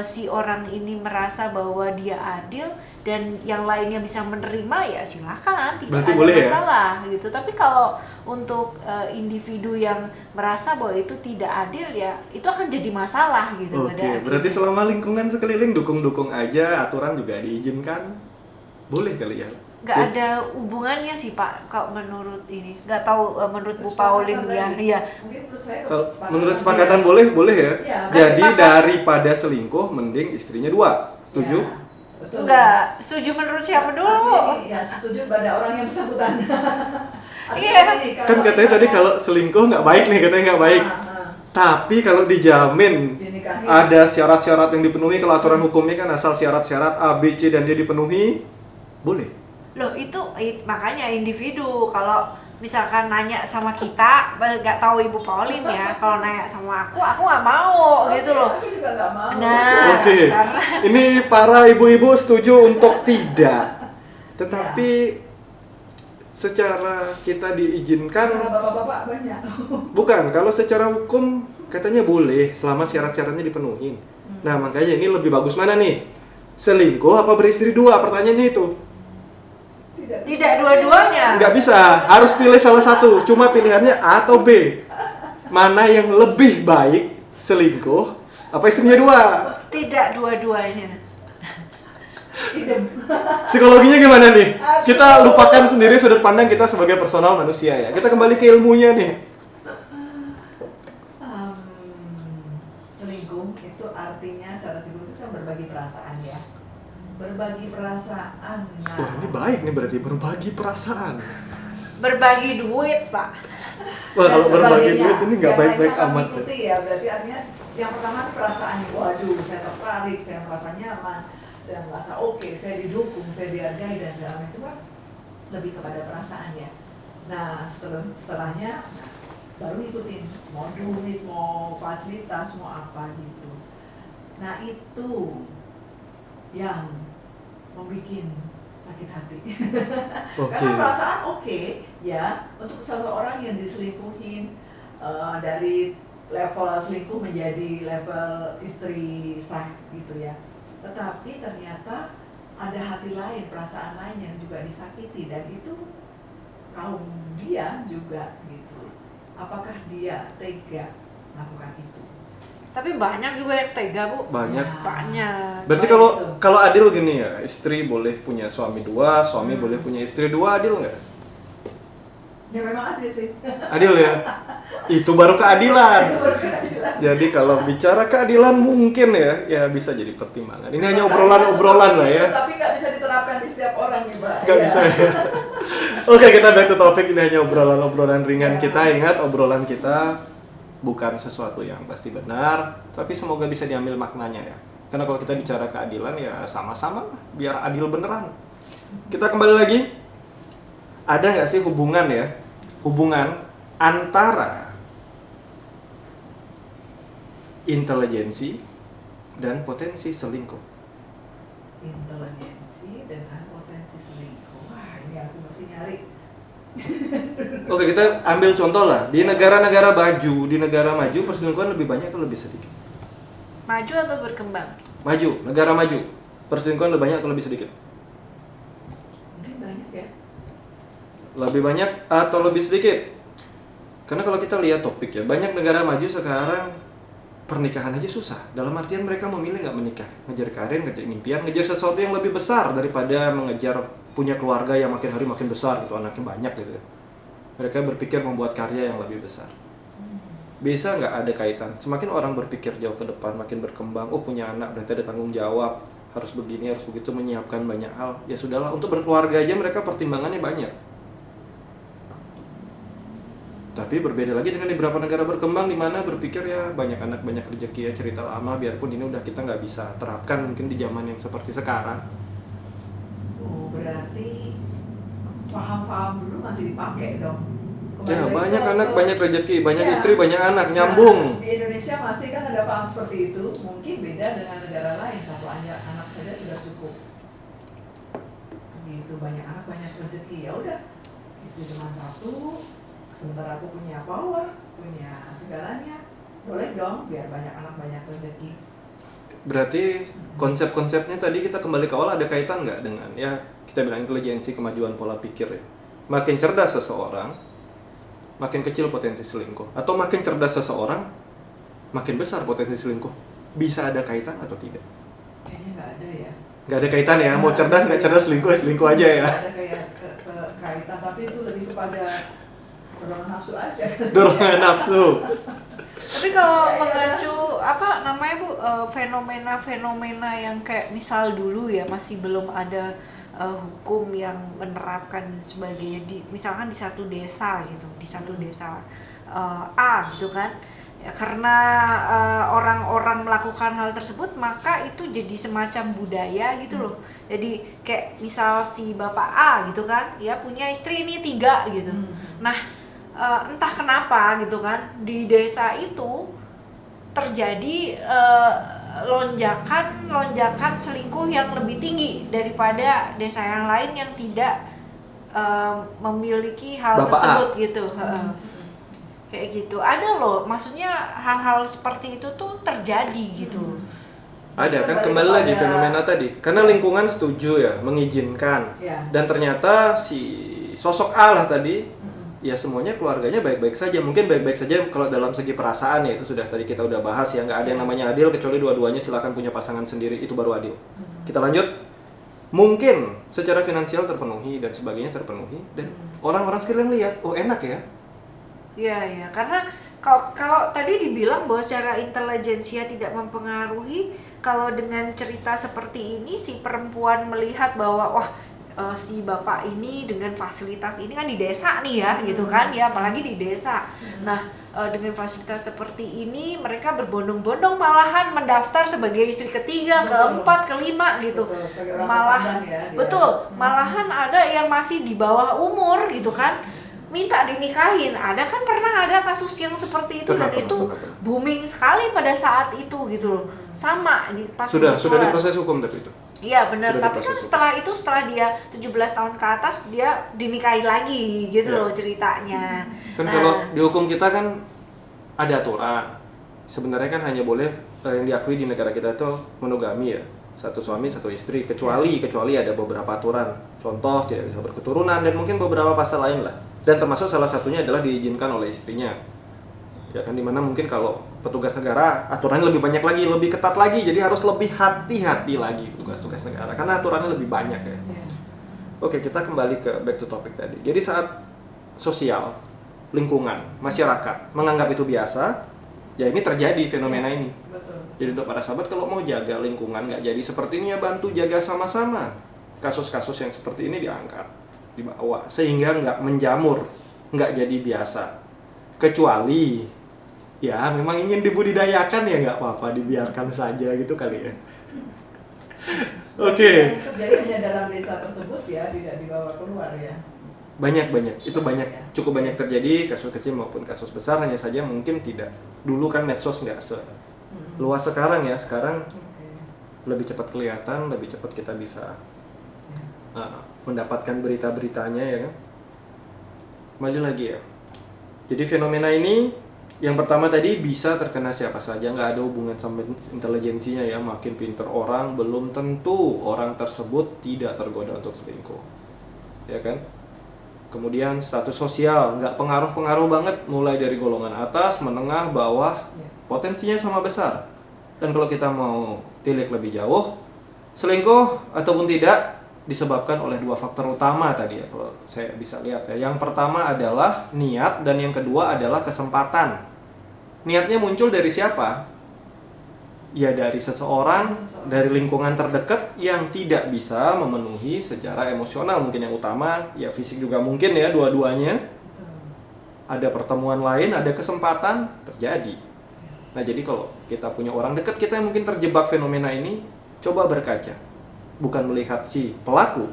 si orang ini merasa bahwa dia adil dan yang lainnya bisa menerima, ya silakan, tidak Berarti ada boleh ya? masalah gitu. Tapi kalau untuk individu yang merasa bahwa itu tidak adil, ya itu akan jadi masalah gitu. Oke, pada berarti akhirnya. selama lingkungan sekeliling dukung-dukung aja, aturan juga diizinkan, boleh kali ya? Nggak ada hubungannya sih Pak, kalau menurut ini. Nggak tahu menurut Bu Pauline ya. Iya. Mungkin menurut saya Kalau kesepakatan menurut dia. sepakatan boleh ya? Iya, Jadi kesepakatan. daripada selingkuh, mending istrinya 2. Setuju? Ya, betul. Nggak setuju menurut siapa dulu? Tapi, ya setuju pada orang yang bersangkutan. Artinya Iya. begini, kalau Kan katanya tadi misalnya- kalau selingkuh nggak baik nih, katanya nggak baik. Tapi kalau dijamin Dinikahin. ada syarat-syarat yang dipenuhi, kalau aturan hukumnya kan asal syarat-syarat A, B, C dan dia dipenuhi, boleh. Loh itu makanya individu. Kalau misalkan nanya sama kita, nggak tahu Ibu Pauline ya, kalau nanya sama aku nggak mau gitu Oke, loh. Aku juga nggak mau. Nah, Oke, karena ini para ibu-ibu setuju untuk tidak. Tetapi secara kita diizinkan, Cara bapak-bapak banyak. bukan, kalau secara hukum katanya boleh selama syarat-syaratnya dipenuhin. Nah makanya ini lebih bagus mana nih? Selingkuh apa beristri dua? Pertanyaannya itu. Tidak dua-duanya. Nggak bisa, harus pilih salah satu. Cuma pilihannya A atau B. Mana yang lebih baik, selingkuh apa istrinya dua? Tidak dua-duanya. Psikologinya gimana nih? Kita lupakan sendiri sudut pandang kita sebagai personal manusia ya. Kita kembali ke ilmunya nih. Selingkuh itu artinya secara psikologi itu kan berbagi perasaan ya. Berbagi perasaan. Nah, Wah ini baik nih berarti, berbagi perasaan. Berbagi duit, Pak. Wah kalau dan berbagi sebagainya. duit ini nggak Yang baik-baik lainnya akan amat. mengikuti ya, berarti artinya yang pertama perasaan, waduh saya tertarik, saya merasa nyaman, saya merasa oke, saya didukung, saya dihargai dan segala macam, itu kan lebih kepada perasaan ya. Nah setelahnya baru ikutin mau duit, mau fasilitas, mau apa gitu. Nah itu yang membuat sakit hati. Oke. Karena perasaan oke, ya untuk seseorang yang diselingkuhin dari level selingkuh menjadi level istri sah gitu ya. Tetapi ternyata ada hati lain, perasaan lain yang juga disakiti dan itu kaum dia juga gitu. Apakah dia tega melakukan itu? Tapi banyak juga yang tega, Bu. Banyak. Banyak. Berarti kalau adil gini ya, istri boleh punya suami dua, suami boleh punya istri dua, adil nggak? Ya memang adil sih. Adil ya? Itu baru keadilan. Itu baru keadilan. Jadi kalau bicara keadilan mungkin ya bisa jadi pertimbangan. Ini hanya obrolan-obrolan lah ya. Tapi nggak bisa diterapkan di setiap orang nih, Pak. Nggak bisa ya. Oke, kita back to topik. Ini hanya obrolan-obrolan ringan kita. Ingat, obrolan kita bukan sesuatu yang pasti benar, tapi semoga bisa diambil maknanya ya. Karena kalau kita bicara keadilan ya sama-sama lah, biar adil beneran. Kita kembali lagi. Ada nggak sih hubungan antara intelijensi dan potensi selingkuh? Intelijensi dengan potensi selingkuh. Wah, ini aku masih nyari. Oke, kita ambil contoh lah. Di negara-negara maju perselingkuhan lebih banyak atau lebih sedikit? Maju atau berkembang? Maju, negara maju. Perselingkuhan lebih banyak atau lebih sedikit? Mungkin banyak ya. Lebih banyak atau lebih sedikit? Karena kalau kita lihat topik ya, banyak negara maju sekarang pernikahan aja susah. Dalam artian mereka memilih nggak menikah, ngejar karir, ngejar impian, ngejar sesuatu yang lebih besar daripada mengejar punya keluarga yang makin hari makin besar gitu, anaknya banyak gitu. Mereka berpikir membuat karya yang lebih besar. Bisa nggak ada kaitan? Semakin orang berpikir jauh ke depan, makin berkembang. Oh punya anak berarti ada tanggung jawab, harus begini, harus begitu, menyiapkan banyak hal. Ya sudahlah, untuk berkeluarga aja mereka pertimbangannya banyak. Tapi berbeda lagi dengan di beberapa negara berkembang di mana berpikir ya banyak anak banyak rezeki ya, cerita lama, biarpun ini udah kita nggak bisa terapkan mungkin di zaman yang seperti sekarang. Oh, berarti paham-paham dulu masih dipakai dong. Ya Kembali banyak ke- anak, ke- banyak rezeki, banyak Ya. istri, banyak anak, nyambung. Nah, di Indonesia masih kan ada paham seperti itu. Mungkin beda dengan negara lain. Satu anak saja sudah cukup. Gitu, banyak anak banyak rezeki. Ya udah, istri cuma satu. Sementara aku punya power, punya segalanya. Boleh dong, biar banyak anak banyak rezeki. Berarti konsep-konsepnya tadi kita kembali ke awal, ada kaitan nggak dengan ya kita bilang intelijensi, kemajuan pola pikir ya. Makin cerdas seseorang, makin kecil potensi selingkuh. Atau makin cerdas seseorang, makin besar potensi selingkuh. Bisa ada kaitan atau tidak? Kayaknya nggak ada ya. Nggak ada kaitan ya, mau cerdas nggak cerdas selingkuh aja ya. Nggak ada kayak kaitan, tapi itu lebih kepada dorongan nafsu aja. Dorongan nafsu. Tapi kalau mengacu apa namanya Bu, fenomena-fenomena yang kayak misal dulu ya masih belum ada hukum yang menerapkan sebagai misalkan di satu desa gitu, di satu desa A gitu kan. Ya, karena orang-orang melakukan hal tersebut maka itu jadi semacam budaya gitu loh. Jadi kayak misal si bapak A gitu kan, ya punya istri ini 3 gitu. Nah, entah kenapa gitu kan di desa itu terjadi lonjakan selingkuh yang lebih tinggi daripada desa yang lain yang tidak memiliki hal Bapak A. tersebut gitu. Kayak gitu. Ada loh, maksudnya hal-hal seperti itu tuh terjadi gitu. Ada kan, kembali lagi fenomena tadi. Karena lingkungan setuju ya, mengizinkan. Ya. Dan ternyata si sosok Allah tadi, ya semuanya keluarganya baik-baik saja. Mungkin baik-baik saja kalau dalam segi perasaan ya, itu sudah tadi kita udah bahas ya. Nggak ada yang namanya adil kecuali dua-duanya silakan punya pasangan sendiri, itu baru adil. Kita lanjut. Mungkin secara finansial terpenuhi dan sebagainya terpenuhi. Dan orang-orang sekalian lihat, oh enak ya. Iya, karena kalau tadi dibilang bahwa secara intelijensia tidak mempengaruhi, kalau dengan cerita seperti ini si perempuan melihat bahwa wah si bapak ini dengan fasilitas ini kan di desa nih ya gitu kan ya, apalagi di desa. Nah dengan fasilitas seperti ini mereka berbondong-bondong malahan mendaftar sebagai istri ketiga, keempat, kelima gitu. Malahan betul, malahan ada yang masih di bawah umur gitu kan, minta dinikahin. Ada kan pernah ada kasus yang seperti itu dan itu booming sekali pada saat itu gitu loh. Sama di pas sudah diproses hukum tapi itu. Iya benar, tapi kan hukum. setelah dia 17 tahun ke atas dia dinikahi lagi gitu loh ceritanya. Kan kalau di hukum kita kan ada aturan. Sebenarnya kan hanya boleh yang diakui di negara kita itu monogami ya. Satu suami, satu istri, kecuali ada beberapa aturan. Contoh tidak bisa berketurunan dan mungkin beberapa pasal lain lah. Dan termasuk salah satunya adalah diizinkan oleh istrinya. Ya kan, dimana mungkin kalau petugas negara aturannya lebih banyak lagi, lebih ketat lagi, jadi harus lebih hati-hati lagi petugas negara karena aturannya lebih banyak ya. Oke, kita kembali ke back to topic tadi. Jadi saat sosial, lingkungan, masyarakat menganggap itu biasa, ya ini terjadi fenomena ini. Betul. Jadi untuk para sahabat kalau mau jaga lingkungan nggak jadi seperti ini ya bantu jaga sama-sama. Kasus-kasus yang seperti ini diangkat, dibawa sehingga nggak menjamur, nggak jadi biasa. Kecuali ya memang ingin dibudidayakan ya nggak apa-apa, dibiarkan saja gitu kali ya. Oke. Jadi hanya dalam desa tersebut ya, tidak dibawa keluar ya. Banyak itu banyak, cukup banyak terjadi kasus kecil maupun kasus besar, hanya saja mungkin tidak. Dulu kan medsos nggak luas sekarang ya, sekarang lebih cepat kelihatan, lebih cepat kita bisa mendapatkan berita-beritanya ya kan. Kembali lagi ya. Jadi fenomena ini yang pertama tadi bisa terkena siapa saja, nggak ada hubungan sama intelijensinya ya. Makin pinter orang belum tentu orang tersebut tidak tergoda untuk selingkuh, ya kan. Kemudian status sosial nggak pengaruh banget, mulai dari golongan atas, menengah, bawah, potensinya sama besar. Dan kalau kita mau tilik lebih jauh, selingkuh ataupun tidak disebabkan oleh dua faktor utama tadi ya, kalau saya bisa lihat ya. Yang pertama adalah niat dan yang kedua adalah kesempatan. Niatnya muncul dari siapa? Ya dari seseorang, dari lingkungan terdekat yang tidak bisa memenuhi secara emosional. Mungkin yang utama, ya fisik juga mungkin ya, dua-duanya. Ada pertemuan lain, ada kesempatan, terjadi. Nah jadi kalau kita punya orang dekat kita yang mungkin terjebak fenomena ini, coba berkaca. Bukan melihat si pelaku,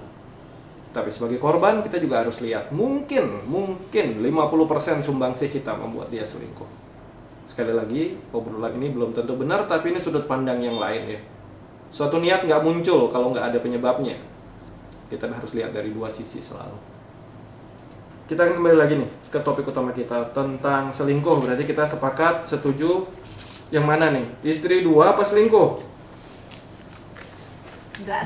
tapi sebagai korban kita juga harus lihat mungkin 50% sumbangsih kita membuat dia selingkuh. Sekali lagi, obrolan ini belum tentu benar, tapi ini sudut pandang yang lain ya. Suatu niat nggak muncul kalau nggak ada penyebabnya. Kita harus lihat dari dua sisi selalu. Kita akan kembali lagi nih ke topik utama kita tentang selingkuh. Berarti kita sepakat, setuju yang mana nih? Istri 2 apa selingkuh?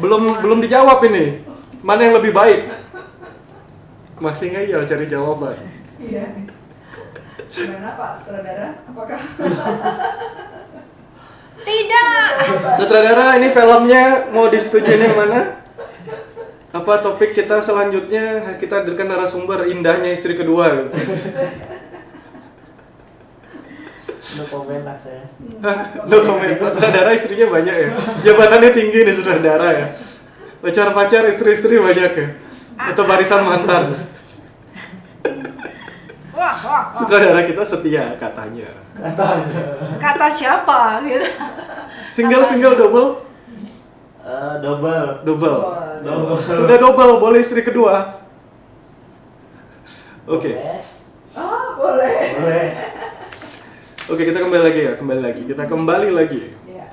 Belum dijawab ini. Mana yang lebih baik? Masih ngeyel cari jawaban. Iya. Gimana Pak Sutradara? Apakah? Tidak. Sutradara, ini filmnya mau disetujuin yang mana? Apa topik kita selanjutnya kita hadirkan narasumber indahnya istri kedua? No comment lah saya. No comment. Sutradara istrinya banyak ya. Jabatannya tinggi nih sutradara ya. Pacar-pacar istri-istri banyak ya. Atau barisan mantan. Wah. Sutradara kita setia katanya. Kata siapa gitu. Single double? Double. Sudah double, boleh istri kedua. Oke. Boleh. Oke, kita kembali lagi. Iya.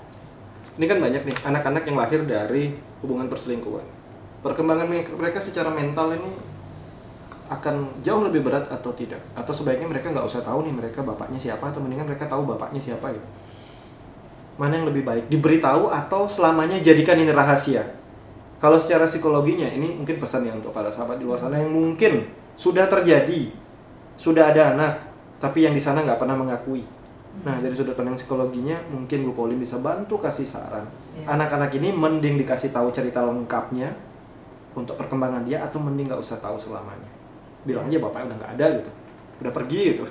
Ini kan banyak nih anak-anak yang lahir dari hubungan perselingkuhan. Perkembangan mereka secara mental ini akan jauh lebih berat atau tidak? Atau sebaiknya mereka nggak usah tahu nih mereka bapaknya siapa, atau mendingan mereka tahu bapaknya siapa gitu? Mana yang lebih baik? Diberitahu atau selamanya jadikan ini rahasia? Kalau secara psikologinya, ini mungkin pesan ya untuk para sahabat di luar sana yang mungkin sudah terjadi, sudah ada anak, tapi yang di sana nggak pernah mengakui. Nah, dari sudut pandang psikologinya, mungkin Bu Pauline bisa bantu kasih saran. Ya. Anak-anak ini mending dikasih tahu cerita lengkapnya untuk perkembangan dia, atau mending nggak usah tahu selamanya. Bilang aja bapaknya udah nggak ada gitu, udah pergi gitu.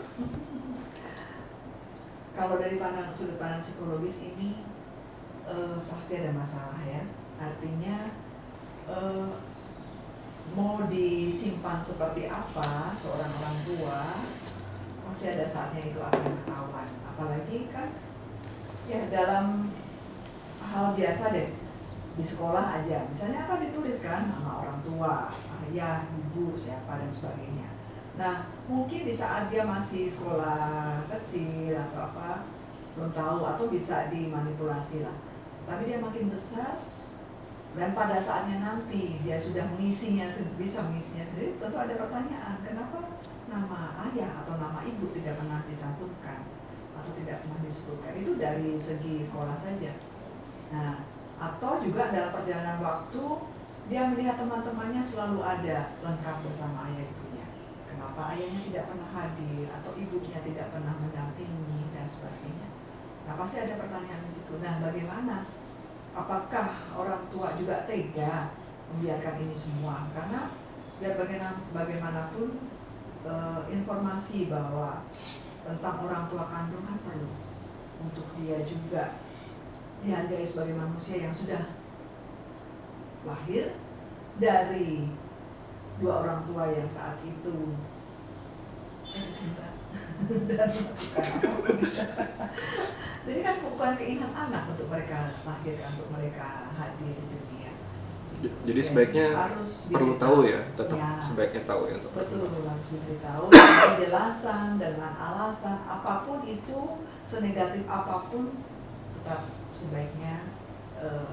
Kalau dari sudut pandang psikologis ini pasti ada masalah ya. Artinya mau disimpan seperti apa seorang orang tua, pasti ada saatnya itu akan ketahuan. Apalagi kan ya dalam hal biasa deh, di sekolah aja misalnya akan dituliskan nama orang tua, ayah, ibu, siapa dan sebagainya. Nah mungkin di saat dia masih sekolah kecil atau apa, belum tahu atau bisa dimanipulasi lah, tapi dia makin besar dan pada saatnya nanti dia sudah bisa mengisinya sendiri, tentu ada pertanyaan, kenapa nama ayah atau nama ibu tidak pernah dicantumkan atau tidak pernah disebutkan. Itu dari segi sekolah saja. Nah, atau juga dalam perjalanan waktu dia melihat teman-temannya selalu ada lengkap bersama ayah ibunya. Kenapa ayahnya tidak pernah hadir atau ibunya tidak pernah mendampingi dan sebagainya. Nah, pasti ada pertanyaan di situ. Nah, bagaimana? Apakah orang tua juga tega membiarkan ini semua? Karena biar bagaimanapun informasi bahwa tentang orang tua kandung kan perlu untuk dia juga dihargai sebagai manusia yang sudah lahir dari dua orang tua yang saat itu jatuh cinta dan melakukan apapun. Jadi kan bukan keinginan anak untuk mereka lahirkan, untuk mereka hadir di dunia. Jadi sebaiknya harus perlu tahu ya, tetap sebaiknya tahu ya untuk betul, harus diberitahu dengan penjelasan, dengan alasan apapun itu, senegatif apapun, tetap sebaiknya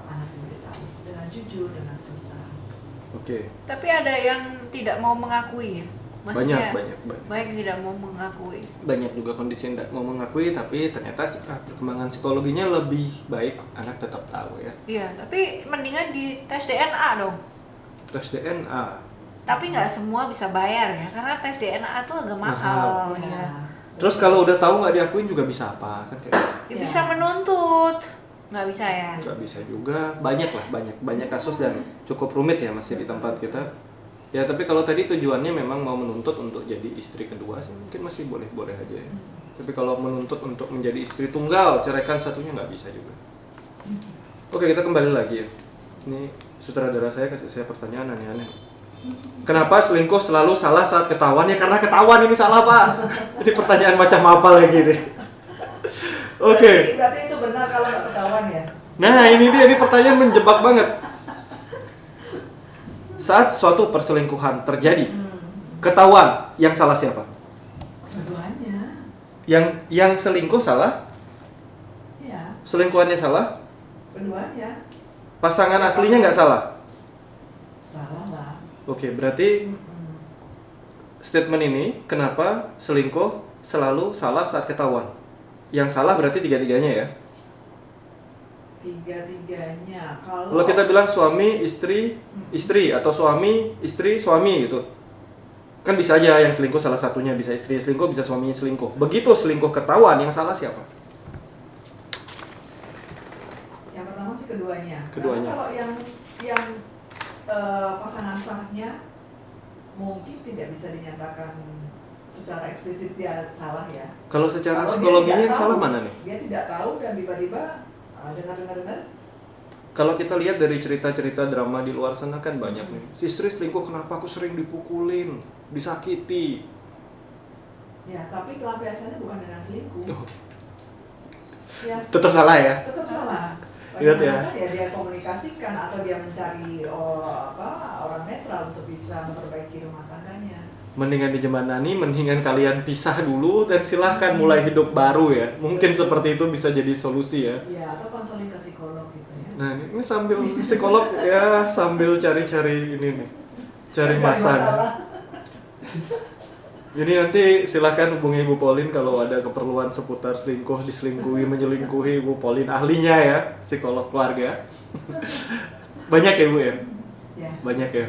anak diberitahu dengan jujur, dengan terus terang. Oke. Tapi ada yang tidak mau mengakui ya? Maksudnya banyak yang tidak mau mengakui. Banyak juga kondisi yang tidak mau mengakui, tapi ternyata perkembangan psikologinya lebih baik anak tetap tahu ya. Iya, tapi mendingan di tes DNA dong. Tes DNA. Tapi nggak semua bisa bayar ya, karena tes DNA itu agak mahal. Ya. Terus kalau udah tahu nggak diakuin juga bisa apa kan kayak? Ya, bisa menuntut, nggak bisa ya? Nggak bisa juga, banyak kasus dan cukup rumit ya masih di tempat kita. Ya tapi kalau tadi tujuannya memang mau menuntut untuk jadi istri kedua sih mungkin masih boleh aja ya. Tapi kalau menuntut untuk menjadi istri tunggal, ceraikan satunya nggak bisa juga. Oke, kita kembali lagi ya. Ini sutradara saya kasih saya pertanyaan aneh-aneh. Kenapa selingkuh selalu salah saat ketahuan? Ya karena ketahuan ini salah Pak. Ini pertanyaan macam apa lagi nih? Oke. Berarti itu benar kalau nggak ketahuan ya? Nah ini pertanyaan menjebak banget. Saat suatu perselingkuhan terjadi, ketahuan, yang salah siapa? Keduanya. Yang selingkuh salah? Ya. Selingkuhannya salah? Keduanya. Pasangan aslinya nggak salah? Salah lah. Oke, berarti statement ini kenapa selingkuh selalu salah saat ketahuan? Yang salah berarti tiga-tiganya ya? Tiga-tiganya. Kalau kita bilang suami, istri, atau suami, istri, suami gitu. Kan bisa aja yang selingkuh salah satunya, bisa istri selingkuh, bisa suaminya selingkuh. Begitu selingkuh ketahuan, yang salah siapa? Yang pertama sih keduanya. Keduanya. Karena kalau yang pasangan sahnya mungkin tidak bisa dinyatakan secara eksplisit dia salah ya. Kalau secara Kalau psikologinya yang tahu, salah mana nih? Dia tidak tahu dan tiba-tiba dengar. Kalau kita lihat dari cerita-cerita drama di luar sana kan banyak nih. Si istri selingkuh, kenapa aku sering dipukulin, disakiti. Ya, tapi pelampiasannya bukan dengan selingkuh. Ya, Tetap salah ya? tetap salah. Lihat ya. Bagaimana dia komunikasikan atau dia mencari orang netral untuk bisa memperbaiki rumah tangganya. Mendingan dijembanani, mendingan kalian pisah dulu dan silahkan mulai hidup baru ya. Mungkin seperti itu bisa jadi solusi ya. Ya, atau konseling ke psikolog gitu ya. Nah ini sambil psikolog ya, sambil cari-cari ini nih, cari masalah. Jadi nanti silahkan hubungi Ibu Pauline kalau ada keperluan seputar selingkuh, diselingkuhi, menyelingkuhi. Ibu Pauline ahlinya ya, psikolog keluarga. Banyak ya Bu ya? Ya. Banyak ya.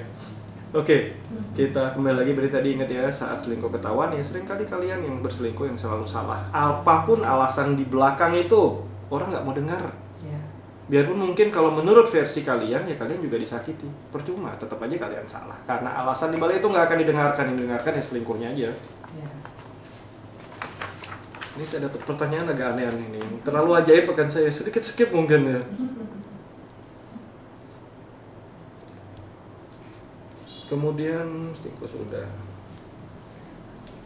Oke, kita kembali lagi. Berarti tadi ingat ya, saat selingkuh ketahuan ya seringkali kalian yang berselingkuh yang selalu salah. Apapun alasan di belakang itu, orang nggak mau dengar. Ya. Biarpun mungkin kalau menurut versi kalian, ya kalian juga disakiti. Percuma, tetap aja kalian salah. Karena alasan di balik itu nggak akan didengarkan. Yang didengarkan ya selingkuhnya aja. Ya. Ini saya ada pertanyaan agak aneh-aneh nih. Terlalu ajaib akan saya sedikit skip mungkin ya. Kemudian selingkuh sudah.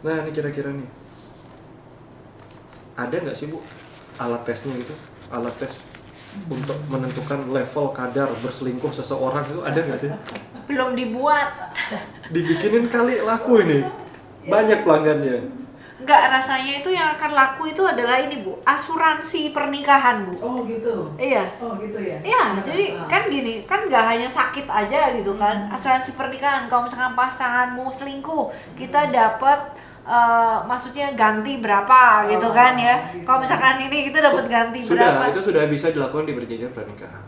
Nah ini kira-kira nih, ada nggak sih Bu alat tesnya gitu? Alat tes untuk menentukan level kadar berselingkuh seseorang itu ada nggak sih? Belum dibuat. Dibikinin kali laku ini. Banyak pelanggannya. Nggak, rasanya itu yang akan laku itu adalah ini Bu, asuransi pernikahan Bu. Oh gitu. Iya. Oh gitu ya. Iya, jadi kan gini, kan nggak hanya sakit aja gitu kan. Asuransi pernikahan, kalau misalkan pasanganmu selingkuh, kita dapat maksudnya ganti berapa gitu kan ya. Gitu. Kalau misalkan ini kita dapat ganti berapa? Sudah, itu sudah bisa dilakukan di perjanjian pernikahan.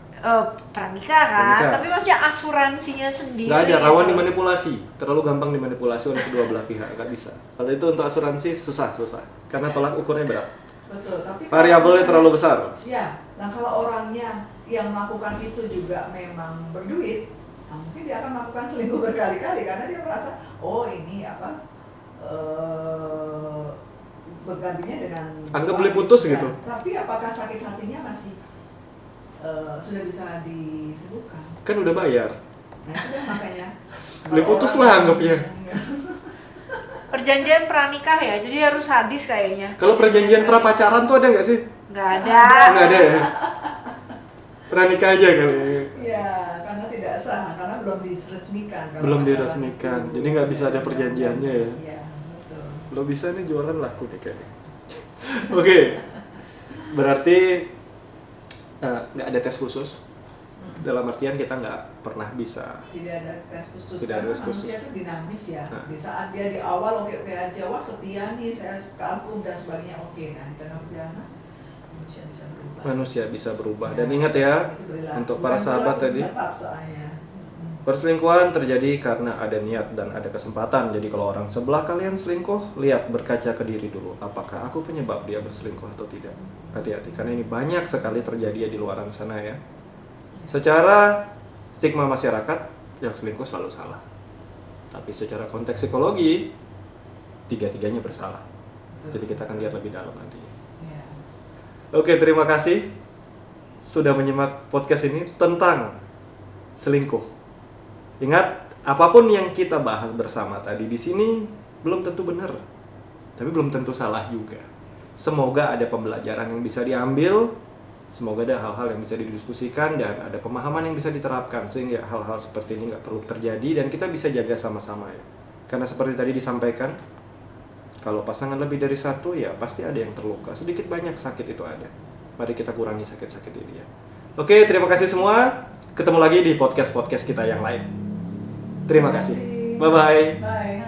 Pernikah kan, Pernikah. tapi maksudnya asuransinya sendiri. Nggak ada, gitu. rawan dimanipulasi. Terlalu gampang dimanipulasi oleh kedua belah pihak, nggak bisa. Kalau itu untuk asuransi susah. Karena tolak ukurnya berat. Betul, tapi Variabelnya kalau terlalu besar. Ya, nah kalau orangnya yang melakukan itu juga memang berduit, nah mungkin dia akan melakukan selingkuh berkali-kali karena dia merasa, oh ini apa, bergantinya dengan Anggap beli putus ya. gitu. Tapi apakah sakit hatinya masih sudah bisa disebutkan? Kan udah bayar. Nah itu kan makanya. Beli kalau putus orang lah yang- anggapnya. Perjanjian pranikah ya, jadi harus sadis kayaknya. Kalau perjanjian prapacaran tuh ada nggak sih? Nggak ada. Nggak ada ya. Pranikah aja kali ya. Ya, karena tidak sah, karena belum diresmikan. Kalau Belum masalah diresmikan, itu. jadi nggak bisa ada perjanjiannya ya. Iya, betul. Lo bisa nih jualan laku nih kayaknya. Oke, berarti nggak ada tes khusus. Dalam artian kita nggak pernah bisa. Tidak ada tes khusus. Tidak ada Karena tes khusus. manusia itu dinamis ya. Nah. Di saat dia di awal oke aja, wah setia nih, saya kagum dan sebagainya oke. Nah di tengah perjalanan manusia bisa berubah. Manusia bisa berubah. Dan ingat ya, itu berlaku. untuk para Bukan sahabat berlaku tadi, menetap soalnya. perselingkuhan terjadi karena ada niat dan ada kesempatan. Jadi kalau orang sebelah kalian selingkuh, lihat berkaca ke diri dulu. Apakah aku penyebab dia berselingkuh atau tidak? Hati-hati, karena ini banyak sekali terjadi di luaran sana ya. Secara stigma masyarakat, yang selingkuh selalu salah. Tapi secara konteks psikologi, tiga-tiganya bersalah. Jadi kita akan lihat lebih dalam nanti. Ya. Oke, terima kasih sudah menyimak podcast ini tentang selingkuh. Ingat, apapun yang kita bahas bersama tadi di sini belum tentu benar, tapi belum tentu salah juga. Semoga ada pembelajaran yang bisa diambil, semoga ada hal-hal yang bisa didiskusikan dan ada pemahaman yang bisa diterapkan sehingga hal-hal seperti ini nggak perlu terjadi dan kita bisa jaga sama-sama ya. Karena seperti tadi disampaikan, kalau pasangan lebih dari satu ya pasti ada yang terluka. Sedikit banyak sakit itu ada. Mari kita kurangi sakit-sakit ini ya. Oke, terima kasih semua. Ketemu lagi di podcast-podcast kita yang lain. Terima kasih. Bye-bye. Bye.